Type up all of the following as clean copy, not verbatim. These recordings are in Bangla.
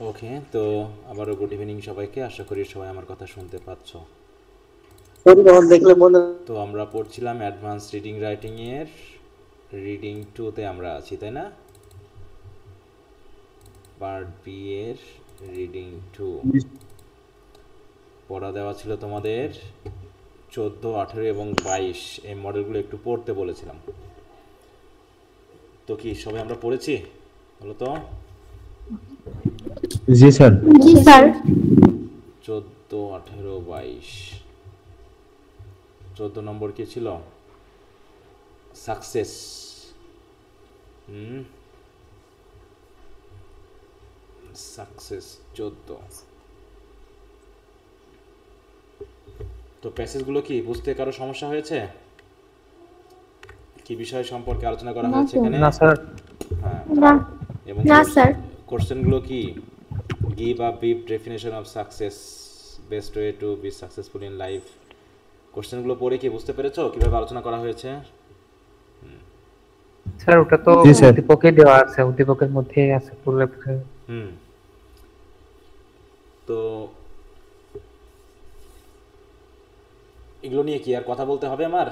ওকে, তো আবারও গুড ইভিনিং সবাইকে। আশা করি সবাই আমার কথা শুনতে পাচ্ছ। দেখলে মনে তো আমরা পড়ছিলাম অ্যাডভান্স রিডিং রাইটিংয়ের রিডিং টুতে আমরা আছি, তাই না? পার্ট বি এর রিডিং টু পড়া দেওয়া ছিল তোমাদের 14, 18 এবং 22। এই মডেলগুলো একটু পড়তে বলেছিলাম। তো কি সবাই আমরা পড়েছি? বলো তো। জি স্যার। জি স্যার। 14, 18, 22। 14 নম্বর কি ছিল? সাকসেস। সাকসেস 14। তো প্যাসেজগুলো কি বুঝতে কারো সমস্যা হয়েছে? কি বিষয় সম্পর্কে আলোচনা করা না হয়েছে স্যার। এখানে? না স্যার। হ্যাঁ, না এবং না স্যার। কোশ্চেনগুলো কি? Give a brief definition of success, best way to be successful in life. কোশ্চেনগুলো পড়ে কি বুঝতে পেরেছো কিভাবে আলোচনা করা হয়েছে? স্যার ওটা তো জি স্যার। উদ্দীপকে দেওয়া আছে, উদ্দীপকের মধ্যে আছে পুরো হুম। তো এগুলো নিয়ে কি আর কথা বলতে হবে আমার?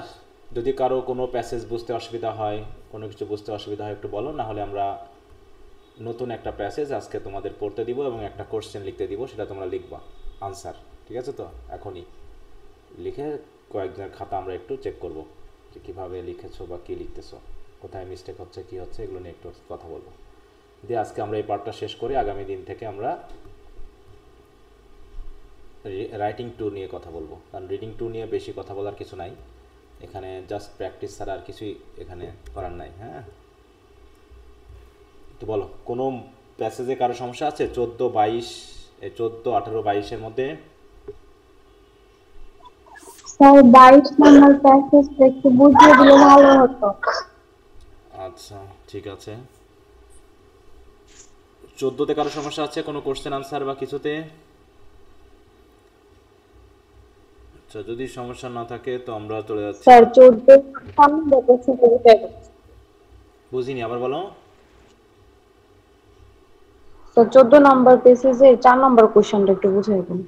যদি কারো কোনো প্যাসেজ বুঝতে অসুবিধা হয়, কোনো কিছু বুঝতে অসুবিধা হয় একটু বলো, না হলে আমরা নতুন একটা প্যাসেজ আজকে তোমাদের পড়তে দিব এবং একটা কোশ্চেন লিখতে দিব, সেটা তোমরা লিখবা আনসার। ঠিক আছে তো? এখনই লিখে কয়েকজনের খাতা আমরা একটু চেক করব যে কীভাবে লিখেছো বা কী লিখতেছো, কোথায় মিস্টেক হচ্ছে কী হচ্ছে, এগুলো নিয়ে একটু কথা বলবো। দিয়ে আজকে আমরা এই পার্টটা শেষ করে আগামী দিন থেকে আমরা রাইটিং টু নিয়ে কথা বলবো। কারণ রিডিং টু নিয়ে বেশি কথা বলার কিছু নাই এখানে, জাস্ট প্র্যাকটিস ছাড়া আর কিছুই এখানে করার নাই। হ্যাঁ, তো বলো, কোনো প্যাসেজে কারো সমস্যা আছে? 14, 22, এই 14, 18, 22-এর মধ্যে? স্যার 22 নম্বর প্যাসেজটা একটু বুঝিয়ে দিলে ভালো হতো। আচ্ছা, ঠিক আছে। 14-তে কারো সমস্যা আছে কোনো কোশ্চেন আনসার বা কিছুতে? আচ্ছা, যদি সমস্যা না থাকে তো আমরা চলে যাচ্ছি। স্যার 14 সামনে দেখেছি বুঝতে পারছি। বুঝিনি, আবার বলো। তো 14 নম্বর পেজে 4 নম্বর কোশ্চেনটা একটু বুঝিয়ে দিন।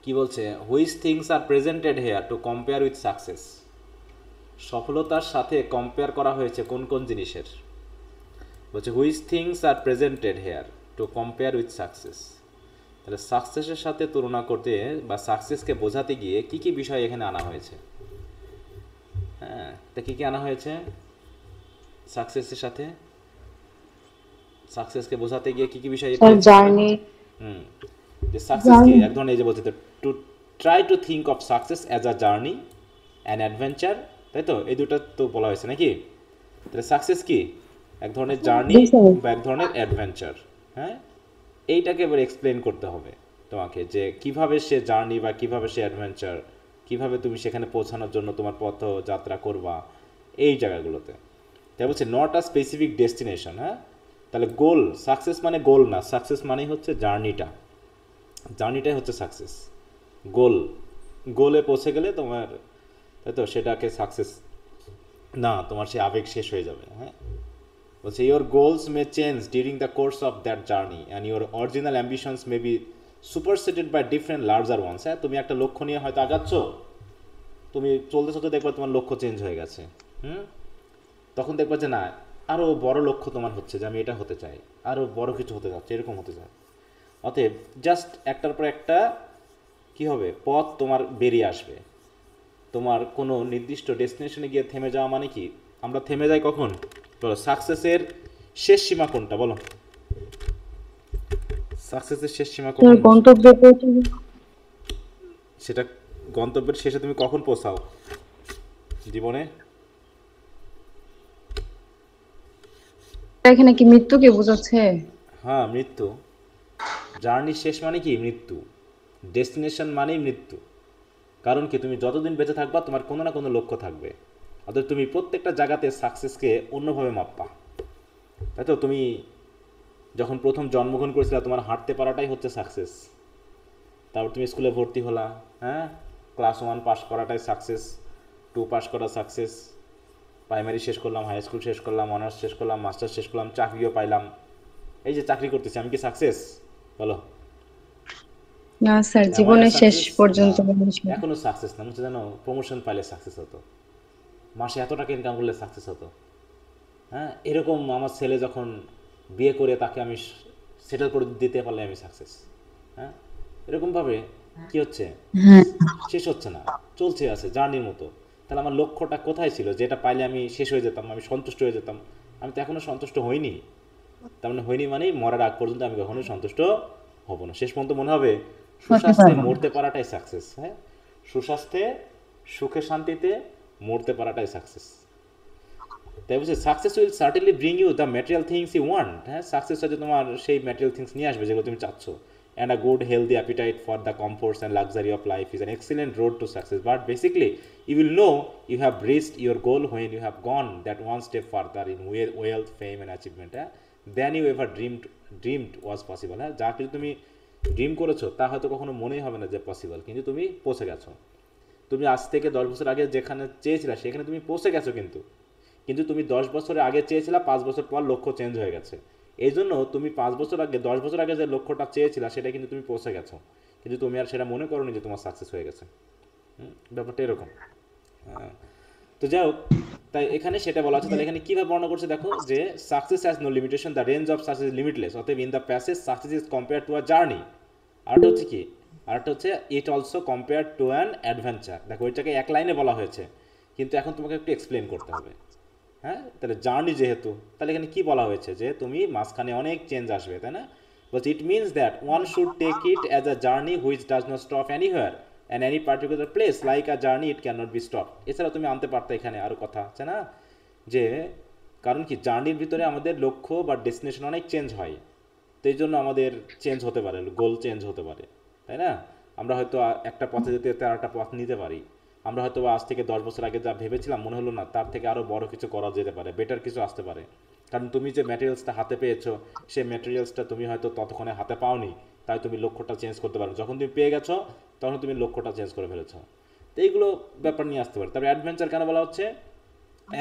কি বলছে? Which things are presented hair to compare with success. সফলতার সাথে কম্পেয়ার করা হয়েছে কোন কোন জিনিসের? বলছে which things are presented hair to compare with success. তাহলে সাকসেসের সাথে তুলনা করতে বা সাকসেসকে বোঝাতে গিয়ে কি কি বিষয় এখানে আনা হয়েছে? হ্যাঁ, তা কী কী আনা হয়েছে সাকসেসের সাথে? সাকসেসকে বোঝাতে গিয়ে কী কী বিষয় স্যার পেয়েছি আমরা? জার্নি। হুম, যে সাকসেস কি এক ধরনের, এই যে বলছে to try to think of success as a journey and adventure, তাই তো? এই দুটো তো বলা হয়েছে নাকি? তাহলে সাকসেস কি? এক ধরনের জার্নি জি স্যার। বা এক ধরনের অ্যাডভেঞ্চার। হ্যাঁ, এইটাকে এবার এক্সপ্লেন করতে হবে তোমাকে, যে কিভাবে সে জার্নি বা কিভাবে সে অ্যাডভেঞ্চার, কিভাবে তুমি সেখানে পৌঁছানোর জন্য তোমার পথযাত্রা করবা এই জায়গাগুলোতে। তাই বলছে নট আ স্পেসিফিক ডেস্টিনেশন। হ্যাঁ, তাহলে গোল, সাকসেস মানে গোল না, সাকসেস মানেই হচ্ছে জার্নিটা, জার্নিটাই হচ্ছে সাকসেস। গোল, গোলে পৌঁছে গেলে তোমার, তাই তো, সেটাকে সাকসেস না, তোমার সেই আবেগ শেষ হয়ে যাবে। হ্যাঁ, বলছে your goals may change during the course of that journey and your original ambitions may be superseded by different larger ones. হ্যাঁ, তুমি একটা লক্ষ্য নিয়ে হয়তো আগাচ্ছ, তুমি চলতে চলতে দেখবে তোমার লক্ষ্য চেঞ্জ হয়ে গেছে। হুম, তখন দেখবে যে না, আরও বড় লক্ষ্য তোমার হচ্ছে, যে আমি এটা হতে চাই, আরও বড় কিছু হতে চাচ্ছি, এরকম হতে চাই। অতএব জাস্ট একটার পর একটা কী হবে, পথ তোমার বেরিয়ে আসবে। তোমার কোনো নির্দিষ্ট ডেস্টিনেশনে গিয়ে থেমে যাওয়া মানে কি? আমরা থেমে যাই কখন? বলো, সাকসেসের শেষ সীমা কোনটা বলো? সাকসেসের শেষ সীমা স্যার কখন? গন্তব্যে পৌঁছে সেটা গন্তব্যের শেষে তুমি কখন পৌঁছাও জীবনে? এখানে কি মৃত্যুকে বোঝাচ্ছে? হ্যাঁ, মৃত্যু। জার্নি শেষ মানে কি? মৃত্যু। ডেস্টিনেশন মানেই মৃত্যু। কারণ কি, তুমি যতদিন বেঁচে থাকবা তোমার কোনো না কোনো লক্ষ্য থাকবে। অর্থাৎ তুমি প্রত্যেকটা জায়গাতে সাকসেসকে অন্যভাবে মাপবা, তাই তো? তুমি যখন প্রথম জন্মগ্রহণ করেছিলে তোমার হাঁটতে পারাটাই হচ্ছে সাকসেস। তারপর তুমি স্কুলে ভর্তি হলা, হ্যাঁ, ক্লাস 1 পাস করাটাই সাকসেস, 2 পাস করা সাকসেস, প্রাইমারি শেষ করলাম, হাই স্কুল শেষ করলাম, অনার্স শেষ করলাম, মাস্টার্স শেষ করলাম, চাকরিও পাইলাম। এই যে চাকরি করতেছি, আমি কি সাকসেস? বলো। না স্যার, Am I a জীবনের শেষ success? পর্যন্ত না, মানুষ না। এখনো সাকসেস না। হচ্ছে জানো, প্রমোশন পাইলে সাকসেস হতো, মাসে এত টাকা ইনকাম করলে সাকসেস হতো। হ্যাঁ, এরকম আমার ছেলে যখন বিয়ে করে তাকে আমি সেটেল করে দিতে পারলে আমি সাকসেস। হ্যাঁ, এরকমভাবে কি হচ্ছে, শেষ হচ্ছে না, চলছে আছে জার্নির মতো। তাহলে আমার লক্ষ্যটা কোথায় ছিল, যেটা পাইলে আমি শেষ হয়ে যেতাম, আমি সন্তুষ্ট হয়ে যেতাম? আমি তো এখনও সন্তুষ্ট হইনি। তার মানে হয়নি মানেই মরার আগ পর্যন্ত আমি কখনোই সন্তুষ্ট হব না। শেষ পর্যন্ত মনে হবে সুস্বাস্থ্যে মরতে পারাটাই সাকসেস। হ্যাঁ, সুস্বাস্থ্যে, সুখে শান্তিতে মরতে পারাটাই সাকসেস। তাই বলছে success will certainly bring you the material things you want. হ্যাঁ, সাকসেস হচ্ছে তোমার সেই ম্যাটেরিয়াল থিংস নিয়ে আসবে যেগুলো তুমি চাচ্ছ। And a good healthy appetite for the comforts and luxury of life is an excellent road to success, but basically you will know you have reached your goal when you have gone that one step further in wealth, fame and achievement. হ্যাঁ, then you ever dreamed was possible. হ্যাঁ, যা কিছু তুমি ড্রিম করেছো তা হয়তো কখনো মনেই হবে না যে পসিবল, কিন্তু তুমি পৌঁছে গেছো। তুমি আজ থেকে 10 বছর আগে যেখানে চেয়েছিলে সেখানে তুমি পৌঁছে গেছো, কিন্তু কিন্তু তুমি 10 বছরের আগে চেয়েছিলা, 5 বছর পর লক্ষ্য চেঞ্জ হয়ে গেছে। এই জন্য তুমি 5 বছর আগে, 10 বছর আগে যে লক্ষ্যটা চেয়েছিলা সেটা কিন্তু তুমি পৌঁছে গেছো, কিন্তু তুমি আর সেটা মনে করোনি যে তোমার সাকসেস হয়ে গেছে। ব্যাপারটা এরকম। তো যাই হোক, তাই এখানে সেটা বলা আছে। তাহলে এখানে কীভাবে বর্ণনা করছে দেখো, যে success has no limitation, the range of success is limitless. অতএব in the passage success is compare to a journey. আরেকটা হচ্ছে কি, আরেকটা হচ্ছে it also compare to an adventure. দেখো ওইটাকে এক লাইনে বলা হয়েছে, কিন্তু এখন তোমাকে একটু এক্সপ্লেন করতে হবে। হ্যাঁ, তাহলে জার্নি যেহেতু, তাহলে এখানে কি বলা হয়েছে, যে তুমি মাঝখানে অনেক চেঞ্জ আসবে, তাই না? But it means that one should take it as a journey which does not stop anywhere and any particular place, like a journey it can not be stop. এছাড়া তুমি আনতে পারতে এখানে আরও কথা আছে না, যে কারণ কি জার্নির ভিতরে আমাদের লক্ষ্য বা ডেস্টিনেশন অনেক চেঞ্জ হয়, তো এই জন্য আমাদের চেঞ্জ হতে পারে, গোল চেঞ্জ হতে পারে, তাই না? আমরা হয়তো একটা পথে যেতে যেতে আর একটা পথ নিতে পারি। আমরা হয়তো আজ থেকে 10 বছর আগে যা ভেবেছিলাম মনে হলো না, তার থেকে আরও বড় কিছু করা যেতে পারে, বেটার কিছু আসতে পারে। কারণ তুমি যে ম্যাটেরিয়ালসটা হাতে পেয়েছো, সেই ম্যাটেরিয়ালসটা তুমি হয়তো ততক্ষণে হাতে পাওনি, তাই তুমি লক্ষ্যটা চেঞ্জ করতে পারো। যখন তুমি পেয়ে গেছো তখন তুমি লক্ষ্যটা চেঞ্জ করে ফেলেছো। তো এইগুলো ব্যাপার নিয়ে আসতে পারে। তারপরে অ্যাডভেঞ্চার কেন বলা হচ্ছে?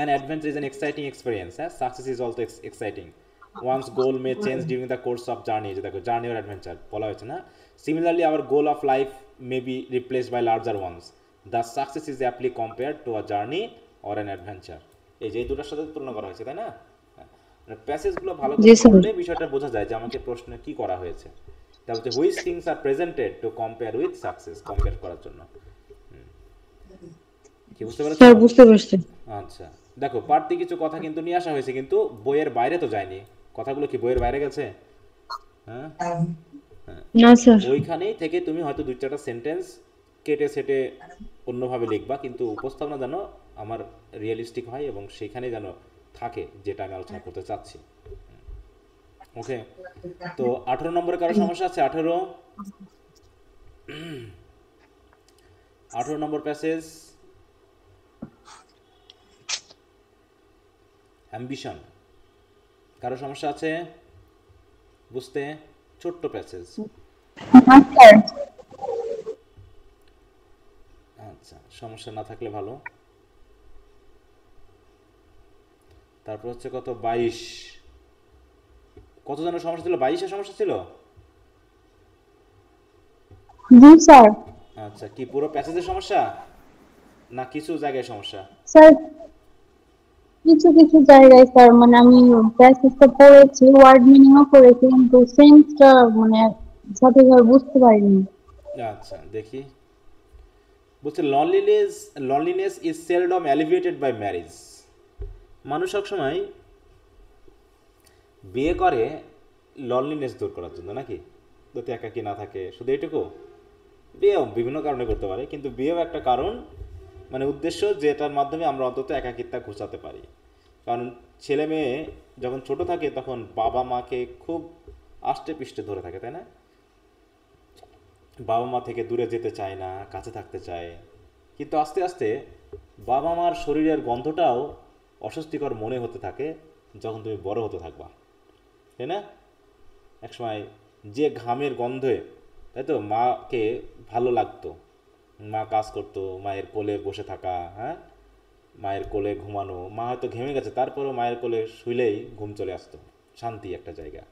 An adventure is an exciting experience. Success is also exciting. One's goal may change during the course of journey. যে দেখো জার্নি or adventure বলা হয়েছে না? Similarly, our goal of life may be replaced by larger ones. Thus, success is aptly compared to a journey or an adventure. এই যে দুটোর সাথে তুলনা করা হয়েছে, তাই না? প্যাসেজগুলো ভালো জি করে স্যার। পড়লে বিষয়টা বোঝা যায় যে আমাকে প্রশ্নে কি করা হয়েছে। তারপর which things are presented to compare with success, compare করার জন্য। কি বুঝতে পেরেছো? স্যার বুঝতে পারছি। আচ্ছা, দেখো বাড়তি কিছু কথা কিন্তু নিয়ে আসা হয়েছে, কিন্তু বইয়ের বাইরে তো যায়নি। কথাগুলো কি বইয়ের বাইরে গেছে? হ্যাঁ, না স্যার। ওইখানেই থেকে তুমি হয়তো 2-4টা সেন্টেন্স কেটে সেটে অন্যভাবে লিখবা, কিন্তু উপস্থাপনা যেন আমার রিয়েলিস্টিক হয় এবং সেখানে যেন থাকে যেটা আমি আলোচনা করতে চাচ্ছি। ওকে, তো 18 নম্বরে কারো সমস্যা আছে? 18 নম্বর প্যাসেজ, অ্যাম্বিশন। কারো সমস্যা আছে বুঝতে? ছোট্ট প্যাসেজ। না স্যার। আচ্ছা, সমস্যা না থাকলে ভালো। তারপর হচ্ছে কত, 22। কত জনের সমস্যা ছিল? 22-এর সমস্যা ছিল। জি স্যার। আচ্ছা, কি পুরো প্যাসেজের সমস্যা না কিছু জায়গায় সমস্যা? স্যার কিছু কিছু জায়গায় স্যার, মানে আমি প্যাসেজটা পড়েছি, ওয়ার্ড মিনিংও পড়েছি, কিন্তু সেন্সটা মানে সঠিকভাবে বুঝতে পারিনি। আচ্ছা, দেখি। বলছে loneliness is seldom alleviated by marriage. মানুষ সবসময় বিয়ে করে লনলিনেস দূর করার জন্য, নাকি? যাতে একাকী না থাকে, শুধু এটুকু? বিয়েও বিভিন্ন কারণে করতে পারে, কিন্তু বিয়েও একটা কারণ, মানে উদ্দেশ্য, যেটার মাধ্যমে আমরা অন্তত একাকিত্বা ঘুচাতে পারি। কারণ ছেলে মেয়ে যখন ছোট থাকে তখন বাবা মাকে খুব আষ্টে পিষ্টে ধরে থাকে, তাই না? বাবা মা থেকে দূরে যেতে চায় না, কাছে থাকতে চায়। কিন্তু আস্তে আস্তে বাবা মার শরীরের গন্ধটাও অস্বস্তিকর মনে হতে থাকে যখন তুমি বড় হতে থাকবা, তাই না? একসময় যে ঘামের গন্ধে, তাই তো, মাকে ভালো লাগতো, মা কাজ করতো, মায়ের কোলে বসে থাকা, হ্যাঁ, মায়ের কোলে ঘুমানো, মা হয়তো ঘেমে গেছে তারপরেও মায়ের কোলে শুইলেই ঘুম চলে আসতো, শান্তি একটা জায়গা।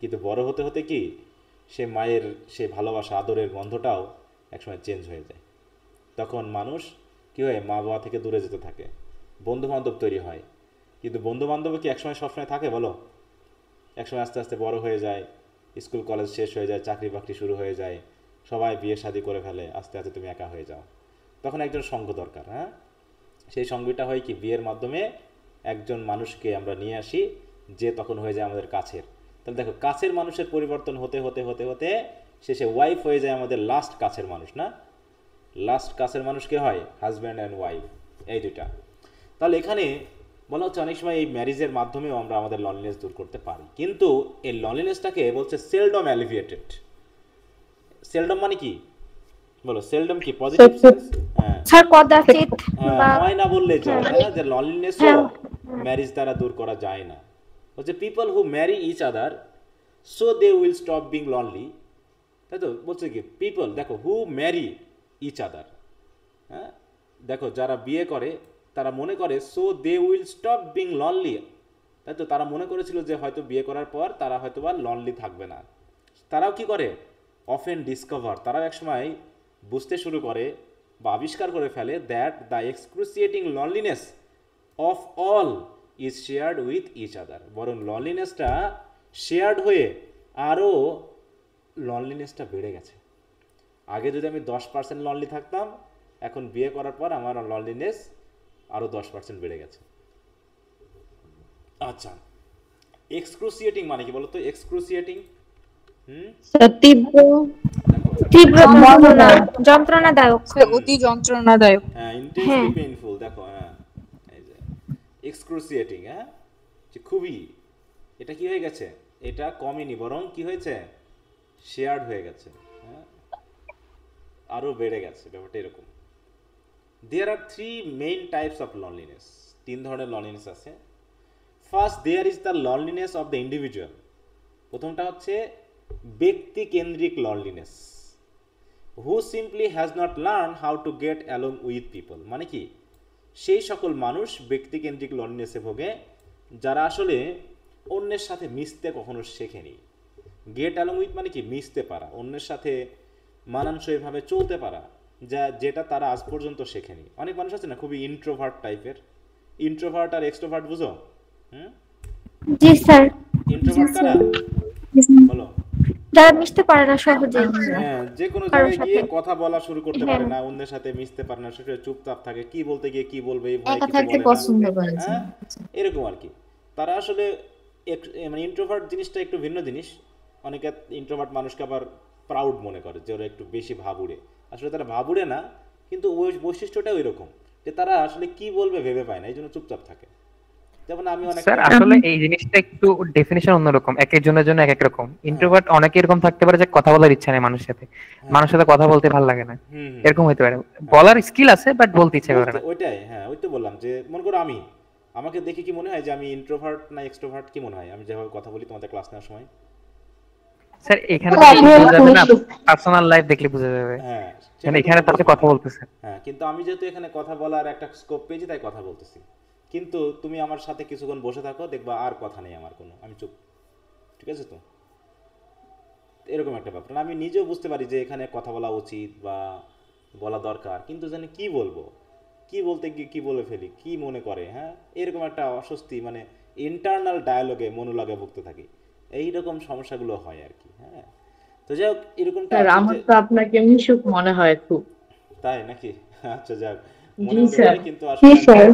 কিন্তু বড় হতে হতে কি, সে মায়ের সে ভালোবাসা আদরের গন্ধটাও একসময় চেঞ্জ হয়ে যায়। তখন মানুষ কী হয়, মা বাবা থেকে দূরে যেতে থাকে, বন্ধু বান্ধব তৈরি হয়। কিন্তু বন্ধু বান্ধব কি একসময় সবসময় থাকে বলো? একসময় আস্তে আস্তে বড় হয়ে যায়, স্কুল কলেজ শেষ হয়ে যায়, চাকরি বাকরি শুরু হয়ে যায়, সবাই বিয়ে শাদী করে ফেলে, আস্তে আস্তে তুমি একা হয়ে যাও। তখন একজন সঙ্গ দরকার। হ্যাঁ, সেই সঙ্গীটা হয় কি, বিয়ের মাধ্যমে একজন মানুষকে আমরা নিয়ে আসি যে তখন হয়ে যায় আমাদের কাছের। তাহলে দেখো, কাছের মানুষের পরিবর্তন হতে হতে হতে হতে শেষে ওয়াইফ হয়ে যায় আমাদের লাস্ট কাছের মানুষ, না? লাস্ট কাছের মানুষ কে হয়? হাজব্যান্ড অ্যান্ড ওয়াইফ, এই দুইটা। তাহলে এখানে বলা হচ্ছে অনেক সময় এই ম্যারেজের মাধ্যমেও আমরা আমাদের লনলিনেস দূর করতে পারি, কিন্তু এই লনলিনেসটাকে বলছে সেলডম অ্যালিভিয়েটেড। সেলডম মানে কি বলো? সেলডম কি পজিটিভ সেন্স? হ্যাঁ, স্যার কদাচিৎ বা হয় না বললে চলে, তাই না? যে লনলিনেসও ম্যারেজ দ্বারা দূর করা যায় না। বলছে people who marry each other so they will stop being lonely, তাই তো? বলছে কি পিপল, দেখো, হু ম্যারি ইচ আদার, হ্যাঁ, দেখো যারা বিয়ে করে তারা মনে করে so they will stop being lonely, তাই তো? তারা মনে করেছিল যে হয়তো বিয়ে করার পর তারা হয়তো বা লনলি থাকবে না। তারাও কি করে? অফেন ডিসকভার, তারাও একসময় বুঝতে শুরু করে বা আবিষ্কার করে ফেলে that the excruciating loneliness of all is shared with each other. বরং লনলিনেসটা শেয়ার্ড হয়ে আরও লনলিনেসটা বেড়ে গেছে। আগে যদি আমি 10% লনলি থাকতাম, এখন বিয়ে করার পর আমার লনলিনেস আরও 10% বেড়ে গেছে। আচ্ছা, এক্সক্রুসিয়েটিং মানে কি বলতো? এক্সক্রুসিয়েটিং স্যার তীব্র তীব্র যন্ত্রণা, যন্ত্রণাদায়ক। অতি যন্ত্রণাদায়ক। হ্যাঁ, ইন্টেন্সলি পেইনফুল। দেখো, হ্যাঁ, এই যে এক্সক্রুসিয়েটিং, হ্যাঁ, যে খুবই, এটা কি হয়ে গেছে? এটা কমেনি, বরং কি হয়েছে? শেয়ার্ড হয়ে গেছে, হ্যাঁ, আরও বেড়ে গেছে। ব্যাপারটা এরকম। There are 3 main types of loneliness. 3 ধরনের লনলিনেস আছে। First, there is the loneliness of the individual. প্রথমটা হচ্ছে ব্যক্তি কেন্দ্রিক loneliness. Who simply has not learn how to get along with people. মানে কি, সেই সকল মানুষ ব্যক্তিকেন্দ্রিক লনলিনেসে ভোগে যারা আসলে অন্যের সাথে মিশতে কখনো শেখেনি। গেট অ্যালং উইথ মানে কি, মিশতে পারা, অন্যের সাথে মানানসইভাবে চলতে পারা, যেটা তারা আজ পর্যন্ত শেখেনি। অনেক মানুষ আছে না খুবই ইন্ট্রোভার্ট টাইপের। ইন্ট্রোভার্ট আর এক্সট্রোভার্ট বুঝো? জি স্যার। ইন্ট্রোভার্ট কারা বলো? যারা মিশতে পারে না সহজেই। হ্যাঁ, যে কোনো কারোর জায়গায় গিয়ে সাথে। কথা বলা শুরু করতে পারে না, অন্যের সাথে মিশতে পারে না, সেটা চুপচাপ থাকে, কি বলতে গিয়ে কি বলবে এই ভয়ে একা কিছু থাকতে বলে পছন্দ না। করে। হ্যাঁ, এরকম আর কি। তারা আসলে মানে ইন্ট্রোভার্ট জিনিসটা একটু ভিন্ন জিনিস। অনেকে ইন্ট্রোভার্ট মানুষকে আবার প্রাউড মনে করে যে ওরা একটু বেশি ভাবুড়ে। আসলে তারা ভাবুড়ে না, কিন্তু ওই বৈশিষ্ট্যটা ওই রকম যে তারা আসলে কি বলবে ভেবে পায় না, এই জন্য চুপচাপ থাকে। যেমন আমি অনেক স্যার আসলে এই জিনিসটা একটু ডেফিনিশন অন্যরকম, এক একজনের জন্য এক এক রকম। ইন্ট্রোভার্ট অনেকে এরকম থাকতে পারে যে কথা বলার ইচ্ছা নেই মানুষের সাথে, মানুষের সাথে কথা বলতে ভালো লাগে না, এরকম হতে পারে। বলার স্কিল আছে বাট বলতে ইচ্ছা করে না। ওইটাই, হ্যাঁ, ওই তো বললাম যে মনে করো আমাকে দেখে কি মনে হয় যে আমি ইন্ট্রোভার্ট না এক্সট্রোভার্ট? কি মনে হয় আমি যেভাবে কথা বলি তোমাদের ক্লাস নেওয়ার সময়? স্যার এখানে তো বোঝা যাবে না, পার্সোনাল লাইফ দেখলে বোঝা যাবে। হ্যাঁ, মানে এখানে তো আপনি কথা বলতেছেন। হ্যাঁ, কিন্তু আমি যেহেতু এখানে কথা বলার একটা স্কোপ পেয়েছি তাই কথা বলতেছি। কিন্তু তুমি আমার সাথে কিছুক্ষণ বসে থাকো, দেখবা আর কথা নেই আমার কোনো, আমি চুপ। ঠিক আছে তো? এরকম একটা ব্যাপার। আমি নিজেও বুঝতে পারি যে এখানে কথা বলা উচিত বা বলা দরকার, কিন্তু জানি কি বলবো, কি বলতে গিয়ে কি বলে ফেলি, কি মনে করে, হ্যাঁ, এরকম একটা অস্বস্তি, মানে ইন্টারনাল ডায়ালগে মনোলগে ভুগতে থাকি। এইরকম সমস্যাগুলো হয় আর কি। হ্যাঁ, তো যাই হোক, এরকমটা স্যার আমার তো আপনাকে মিশুক মনে হয় খুব। তাই নাকি? আচ্ছা, যাক, জি মনে হতে স্যার। পারে, কিন্তু আসলে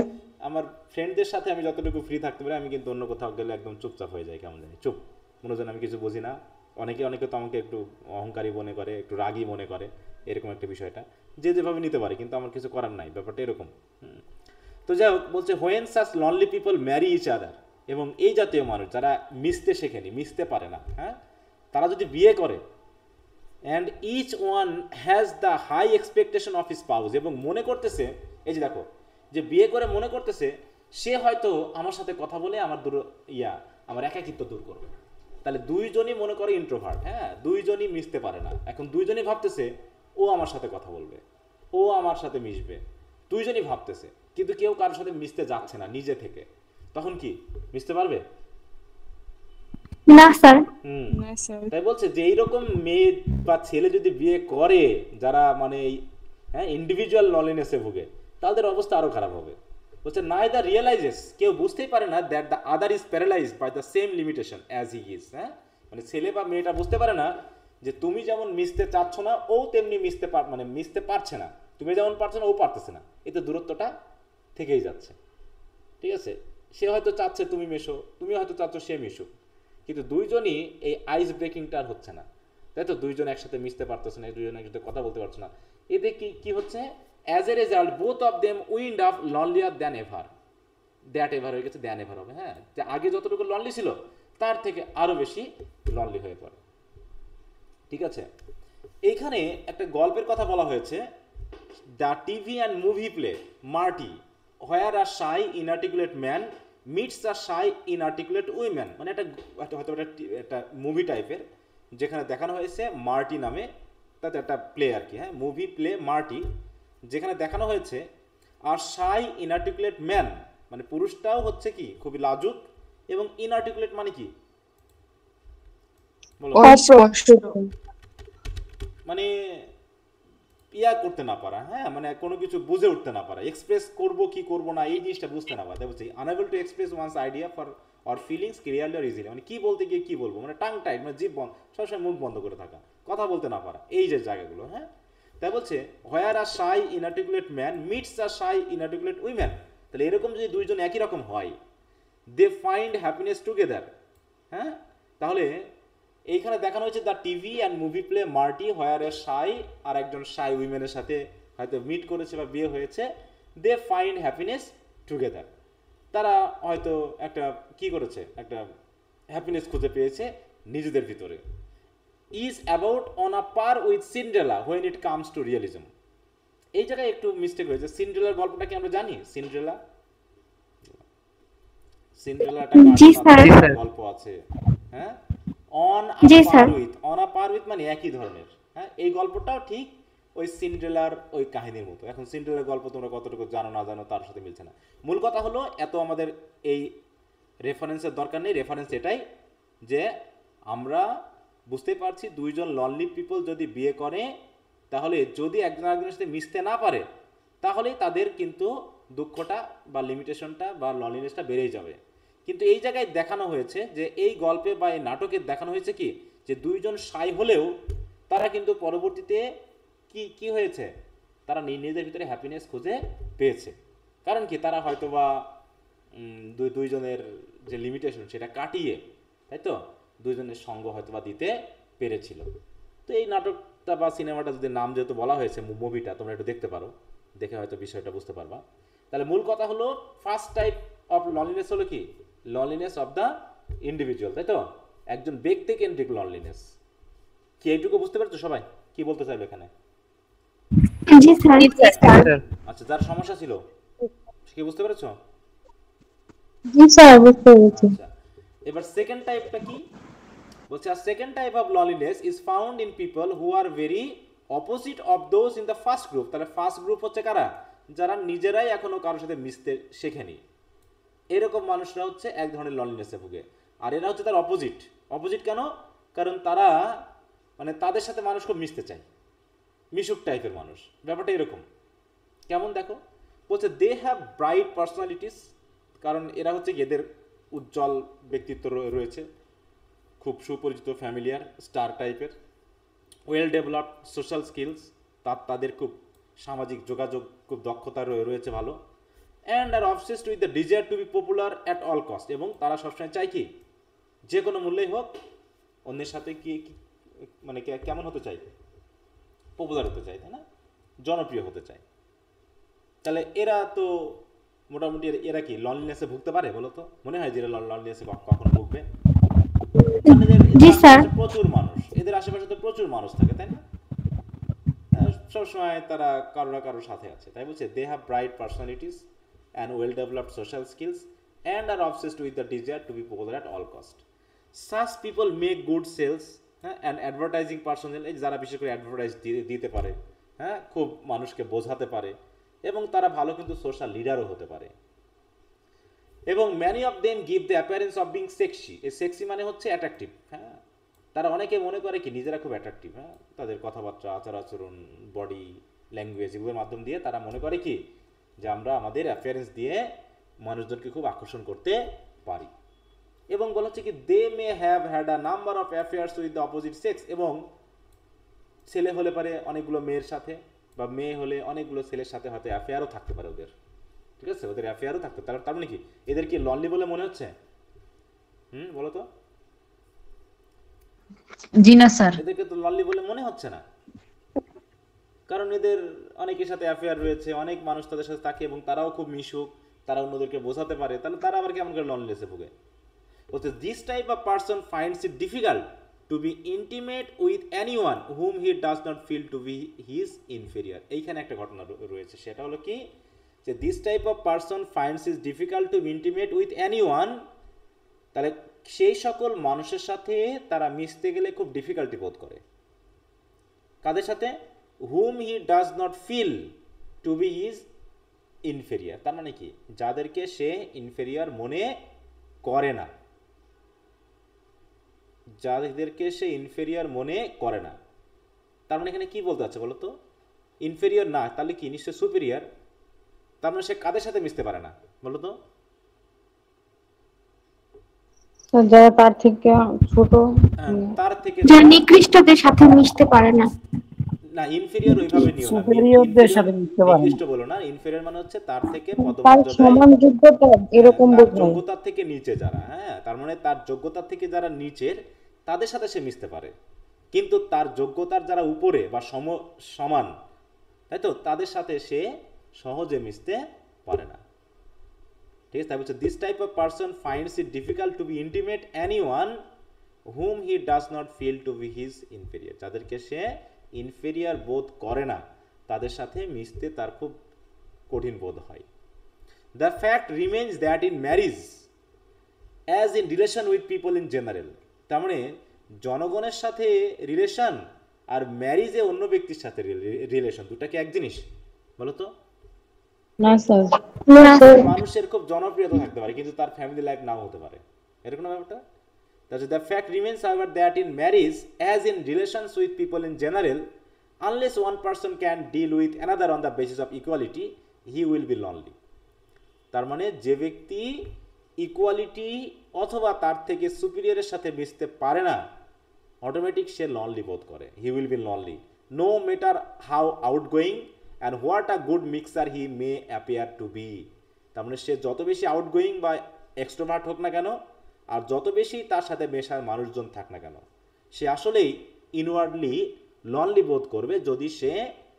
আমার ফ্রেন্ডদের সাথে আমি যতটুকু ফ্রি থাকতে পারি, আমি কিন্তু অন্য কোথাও গেলে একদম চুপচাপ হয়ে যাই, কেমন জানি চুপ, মনে যেন আমি কিছু বুঝি না। অনেকে তো আমাকে একটু অহংকারী মনে করে, একটু রাগী মনে করে, এরকম একটা বিষয়টা, যে যেভাবে নিতে পারে, কিন্তু আমার কিছু করার নাই, ব্যাপারটা এরকম। তো যাই হোক, বলছে when such lonely people marry each other, এবং এই জাতীয় মানুষ যারা মিশতে শেখেনি, মিশতে পারে না, হ্যাঁ, তারা যদি বিয়ে করে, and each one has the high expectation of his spouse, এবং মনে করতেছে, এই যে দেখো, যে বিয়ে করে মনে করতেছে সে হয়তো আমার সাথে কথা বলে আমার একাকিত্ব দূর করবে। তাহলে দুইজনই মনে করে ইন্ট্রোভার্ট, হ্যাঁ, দুইজনই মিশতে পারে না। এখন দুইজনই ভাবতেছে ও আমার সাথে কথা বলবে, ও আমার সাথে মিশবে, দুইজনই ভাবতেছে, কিন্তু কেউ কারোর সাথে মিশতে যাচ্ছে না নিজে থেকে। তখন কি মিশতে পারবে? না স্যার। স্যার তাই বলছে যে এইরকম মেয়ে বা ছেলে যদি বিয়ে করে যারা মানে হ্যাঁ ইন্ডিভিজুয়াল লনলিনেসে ভুগে, তাদের অবস্থা আরো খারাপ হবে। বলছে নাইদার রিয়েলাইজেস, কেউ বুঝতেই পারে না that the other is paralysed by the same limitation as he is. হ্যাঁ, মানে ছেলে বা মেয়েটা বুঝতে পারে না যে তুমি যেমন মিশতে চাচ্ছ না ও তেমনি মিশতে পারছে না, তুমি যেমন পারছো না ও পারতেছে না, এতে দূরত্বটা থেকেই যাচ্ছে। ঠিক আছে, সে হয়তো চাচ্ছে তুমি মেশো, তুমি হয়তো চাচ্ছ সে মিশুক, কিন্তু দুইজনই এই আইস ব্রেকিংটা আর হচ্ছে না, তাই তো? দুইজন একসাথে মিশতে পারতেছে না, দুইজন একসাথে কথা বলতে পারছে না। এতে কি হচ্ছে? As a result both of them wind up lonelier than ever. That ever হয়ে গেছে দ্যান এভার হবে। হ্যাঁ, যে আগে যতটুকু লনলি ছিল তার থেকে আরো বেশি লনলি হয়ে পড়ে। ঠিক আছে, এইখানে একটা গল্পের কথা বলা হয়েছে, the TV and movie play Marty where a shy inarticulate man meets a shy inarticulate women. মানে হয়তো একটা মুভি টাইপের, যেখানে দেখানো হয়েছে মার্টি নামে, তাতে একটা প্লে আর কি। হ্যাঁ, মুভি প্লে মার্টি, যেখানে দেখানো হয়েছে আর শাই ইনআর্টিকুলেট ম্যান মানে পুরুষটাও হচ্ছে কি খুবই লাজুক, এবং ইনআর্টিকুলেট মানে কি বলো? অস্পষ্ট মানে ইয়া করতে না পারা, হ্যাঁ, মানে কোনো কিছু বুঝে উঠতে না পারা, এক্সপ্রেস করবো কি করবো না এই জিনিসটা বুঝতে না পারা। বলছি unable to express one's idea for or feelings clearly or easily, মানে কি বলতে গিয়ে কি বলবো, মানে টাং টাইট, মানে জিভ বন্ধ, সবসময় মুখ বন্ধ করে থাকা, কথা বলতে না পারা, এই যে জায়গাগুলো। হ্যাঁ, তাই বলছে হোয়ার a shy inarticulate man meets a shy inarticulate women. তাহলে এরকম যদি দুইজন একই রকম হয়, দে ফাইন্ড হ্যাপিনেস টুগেদার। হ্যাঁ, তাহলে এইখানে দেখানো হয়েছে the TV and movie play Marty where a shy আর একজন শাই উইমেনের সাথে হয়তো মিট করেছে বা বিয়ে হয়েছে, দে ফাইন্ড হ্যাপিনেস টুগেদার। তারা হয়তো একটা কি করেছে, একটা হ্যাপিনেস খুঁজে পেয়েছে নিজেদের ভিতরে। Is about on a per with Cinderella when it comes to realism. এই জায়গায় একটু মিস্টেক হয়েছে। সিন্ড্রেলার গল্পটা কি আমরা জানি? সিন্ড্রেলা একটা গল্প আছে। হ্যাঁ, অন আ পার উইথ মানে একই ধরনের। হ্যাঁ, এই গল্পটাও ঠিক ওই সিন্ড্রেলার ওই কাহিনীর মতো। এখন সিন্ড্রেলার গল্প তোমরা কতটুকু জানো না জানো তার সাথে মিলছে না। মূল কথা হলো এত আমাদের এই রেফারেন্সের দরকার নেই। রেফারেন্স এটাই যে আমরা বুঝতে পারছি দুইজন লনলি পিপল যদি বিয়ে করে, তাহলে যদি একজন আরেকজনের সাথে মিশতে না পারে, তাহলে তাদের কিন্তু দুঃখটা বা লিমিটেশনটা বা লনলিনেসটা বেড়েই যাবে। কিন্তু এই জায়গায় দেখানো হয়েছে যে এই গল্পে বা এই নাটকে দেখানো হয়েছে কি, যে দুইজন শাই হলেও তারা কিন্তু পরবর্তীতে কি হয়েছে, তারা নিজেদের ভিতরে হ্যাপিনেস খুঁজে পেয়েছে। কারণ কি, তারা হয়তো বা দুইজনের যে লিমিটেশন সেটা কাটিয়ে, তাই তো, দুইজনের সঙ্গ হয়তো বা দিতে পেরেছিল। তো এই নাটকটা বা সিনেমাটা যদি নাম যেহেতু বলা হয়েছে, মুভিটা তোমরা একটু দেখতে পারো, দেখে হয়তো বিষয়টা বুঝতে পারবা। তাহলে মূল কথা হলো ফার্স্ট টাইপ অফ লনলিনেস হলো কি, লনলিনেস অফ দ্য ইন্ডিভিজুয়াল, তাই তো, একজন ব্যক্তি কেন্দ্রিক লনলিনেস। কি এইটুকু বুঝতে পারছো সবাই? কি বলতে চাইবে এখানে? জি স্যার। আচ্ছা, যার সমস্যা ছিল কি বুঝতে পেরেছো? জি স্যার, বুঝতে পেরেছি। আচ্ছা, এবার সেকেন্ড টাইপটা কি বলছে? Second type of loneliness is found in people who are very opposite of those in the first group. তাহলে ফার্স্ট গ্রুপ হচ্ছে কারা? যারা নিজেরাই এখনো কারোর সাথে মিশতে শেখেনি। এরকম মানুষরা হচ্ছে এক ধরনের লনলিনেসে ভুগে। আর এরা হচ্ছে তার অপোজিট। অপোজিট কেন? কারণ তারা মানে তাদের সাথে মানুষ খুব মিশতে চায়, মিশুক টাইপের মানুষ। ব্যাপারটা এরকম কেমন দেখো, বলছে দে হ্যাভ ব্রাইট পার্সোনালিটিস, কারণ এরা হচ্ছে এদের উজ্জ্বল ব্যক্তিত্ব রয়েছে, খুব সুপরিচিত, ফ্যামিলিয়ার, স্টার টাইপের, ওয়েল ডেভেলপড সোশ্যাল স্কিলস, তাদের খুব সামাজিক যোগাযোগ খুব দক্ষতা রয়েছে ভালো, and are obsessed with the desire to be popular at all cost. এবং তারা সবসময় চায় কি, যে কোনো মূল্যেই হোক অন্যের সাথে কি মানে কেমন হতে চায়, পপুলার হতে চায়, তাই না, জনপ্রিয় হতে চায়। তাহলে এরা তো মোটামুটি এরা কি লনলিনেসে ভুগতে পারে বলো তো? মনে হয় যে এরা লনলিনেসে কখনো ভুগবে? প্রচুর মানুষ, এদের আশেপাশে তো প্রচুর মানুষ থাকে, তাই না, সবসময় তারা কারো না কারোর সাথে আছে। তাই বলছে they have bright personalities and well developed social skills and are obsessed with the desire to be popular at all cost. Such people make good sales, হ্যাঁ, অ্যান্ড অ্যাডভার্টাইজিং পার্সোনাল, এই যারা বিশেষ করে অ্যাডভার্টাইজ দিতে পারে, হ্যাঁ, খুব মানুষকে বোঝাতে পারে, এবং তারা ভালো কিন্তু সোশ্যাল লিডারও হতে পারে। এবং many of them give the appearance of being sexy. এই সেক্সি মানে হচ্ছে অ্যাট্রাকটিভ, হ্যাঁ, তারা অনেকে মনে করে কি নিজেরা খুব অ্যাট্রাকটিভ, হ্যাঁ, তাদের কথাবার্তা, আচার আচরণ, বডি ল্যাঙ্গুয়েজ এগুলোর মাধ্যম দিয়ে তারা মনে করে কি যে আমরা আমাদের অ্যাপিয়ারেন্স দিয়ে মানুষজনকে খুব আকর্ষণ করতে পারি। এবং বলা হচ্ছে কি they may have had a number of affairs with the opposite sex, এবং ছেলে হলে পারে অনেকগুলো মেয়ের সাথে, বা মেয়ে হলে অনেকগুলো ছেলের সাথে হয়তো অ্যাফেয়ারও থাকতে পারে ওদের, ঠিক আছে, ওদের অ্যাফেয়ারও থাকতে, তার মানে কি এদের কি লনলি বলে মনে হচ্ছে? বলো তো, জি না স্যার। এদেরকে তো লনলি বলে মনে হচ্ছে না, কারণ এদের অনেকের সাথে অ্যাফেয়ার রয়েছে, অনেক মানুষ তাদের সাথে থাকে এবং তারাও খুব মিশুক, তারা অন্যদেরকে বোঝাতে পারে, তাহলে তারা আবার কেমন করে লনলিনেসে ভোগে? বলছে this type of person finds it difficult to be intimate with anyone whom he does not feel to be his inferior. এইখানে একটা ঘটনা রয়েছে, সেটা হলো কি যে this type of person finds it difficult to be intimate with anyone, তাহলে সেই সকল মানুষের সাথে তারা মিশতে গেলে খুব ডিফিকাল্টি বোধ করে। কাদের সাথে? Whom he does not feel to be his inferior, তার মানে কি যাদেরকে সে ইনফেরিয়ার মনে করে না, যাদেরকে সে ইনফেরিয়ার মনে করে না। তার মানে এখানে কি বলতে চাচ্ছে বলো তো? ইনফেরিয়ার না, তাহলে কি নিশ্চয় সুপিরিয়ার, তার মানে সে কাদের সাথে মিশতে পারে না বলো তো? যারা তার থেকে ছোট, তার থেকে যারা নিকৃষ্টদের সাথে মিশতে পারে না। না, ইনফেরিয়র ওইভাবে নিও না, সুপেরিয়রদের সাথে মিশতে পারে না। নিকৃষ্ট বলো না, ইনফেরিয়র মানে হচ্ছে তার থেকে তার পদমর্যাদায়, সমান যোগ্যতা এরকম তার বোঝায়। যোগ্যতার থেকে নিচে যারা, হ্যাঁ, তার মানে তার যোগ্যতার থেকে যারা নিচের তাদের সাথে সে মিশতে পারে, কিন্তু তার যোগ্যতার যারা উপরে বা সমান, তাই তো, তাদের সাথে সে সহজে মিশতে পারে না, ঠিক আছে? তাই বলছে this type of person finds it difficult to be intimate anyone whom he does not feel to be his inferior, যাদেরকে সে ইনফেরিয়ার বোধ করে না তাদের সাথে মিশতে তার খুব কঠিন বোধ হয়। The fact remains that in marriage as in relation with people in general, তার মানে জনগণের সাথে রিলেশন আর ম্যারিজে অন্য ব্যক্তির সাথে রিলেশন, দুটা কি এক জিনিস বলো তো? না স্যার, মানুষের খুব জনপ্রিয়তা থাকতে পারে কিন্তু তার ফ্যামিলি লাইফ নাও হতে পারে, এরকম ব্যাপারটা। The fact remains, however, that in marriage, as in relations with people in general, unless one person can deal with another on the basis of equality, he will be lonely. তার মানে যে ব্যক্তি ইকুয়ালিটি অথবা তার থেকে সুপিরিয়রের সাথে মিশতে পারে না, অটোমেটিক সে লনলি বোধ করে, he will be lonely no matter how outgoing and what a good mixer he may appear to be. তার মানে সে যত বেশি আউটগোয়িং বা এক্সট্রোভার্ট হোক না কেন, আর যত বেশি তার সাথে মেশার মানুষজন থাক না কেন, সে আসলেই ইনওয়ার্ডলি লনলি বোধ করবে যদি সে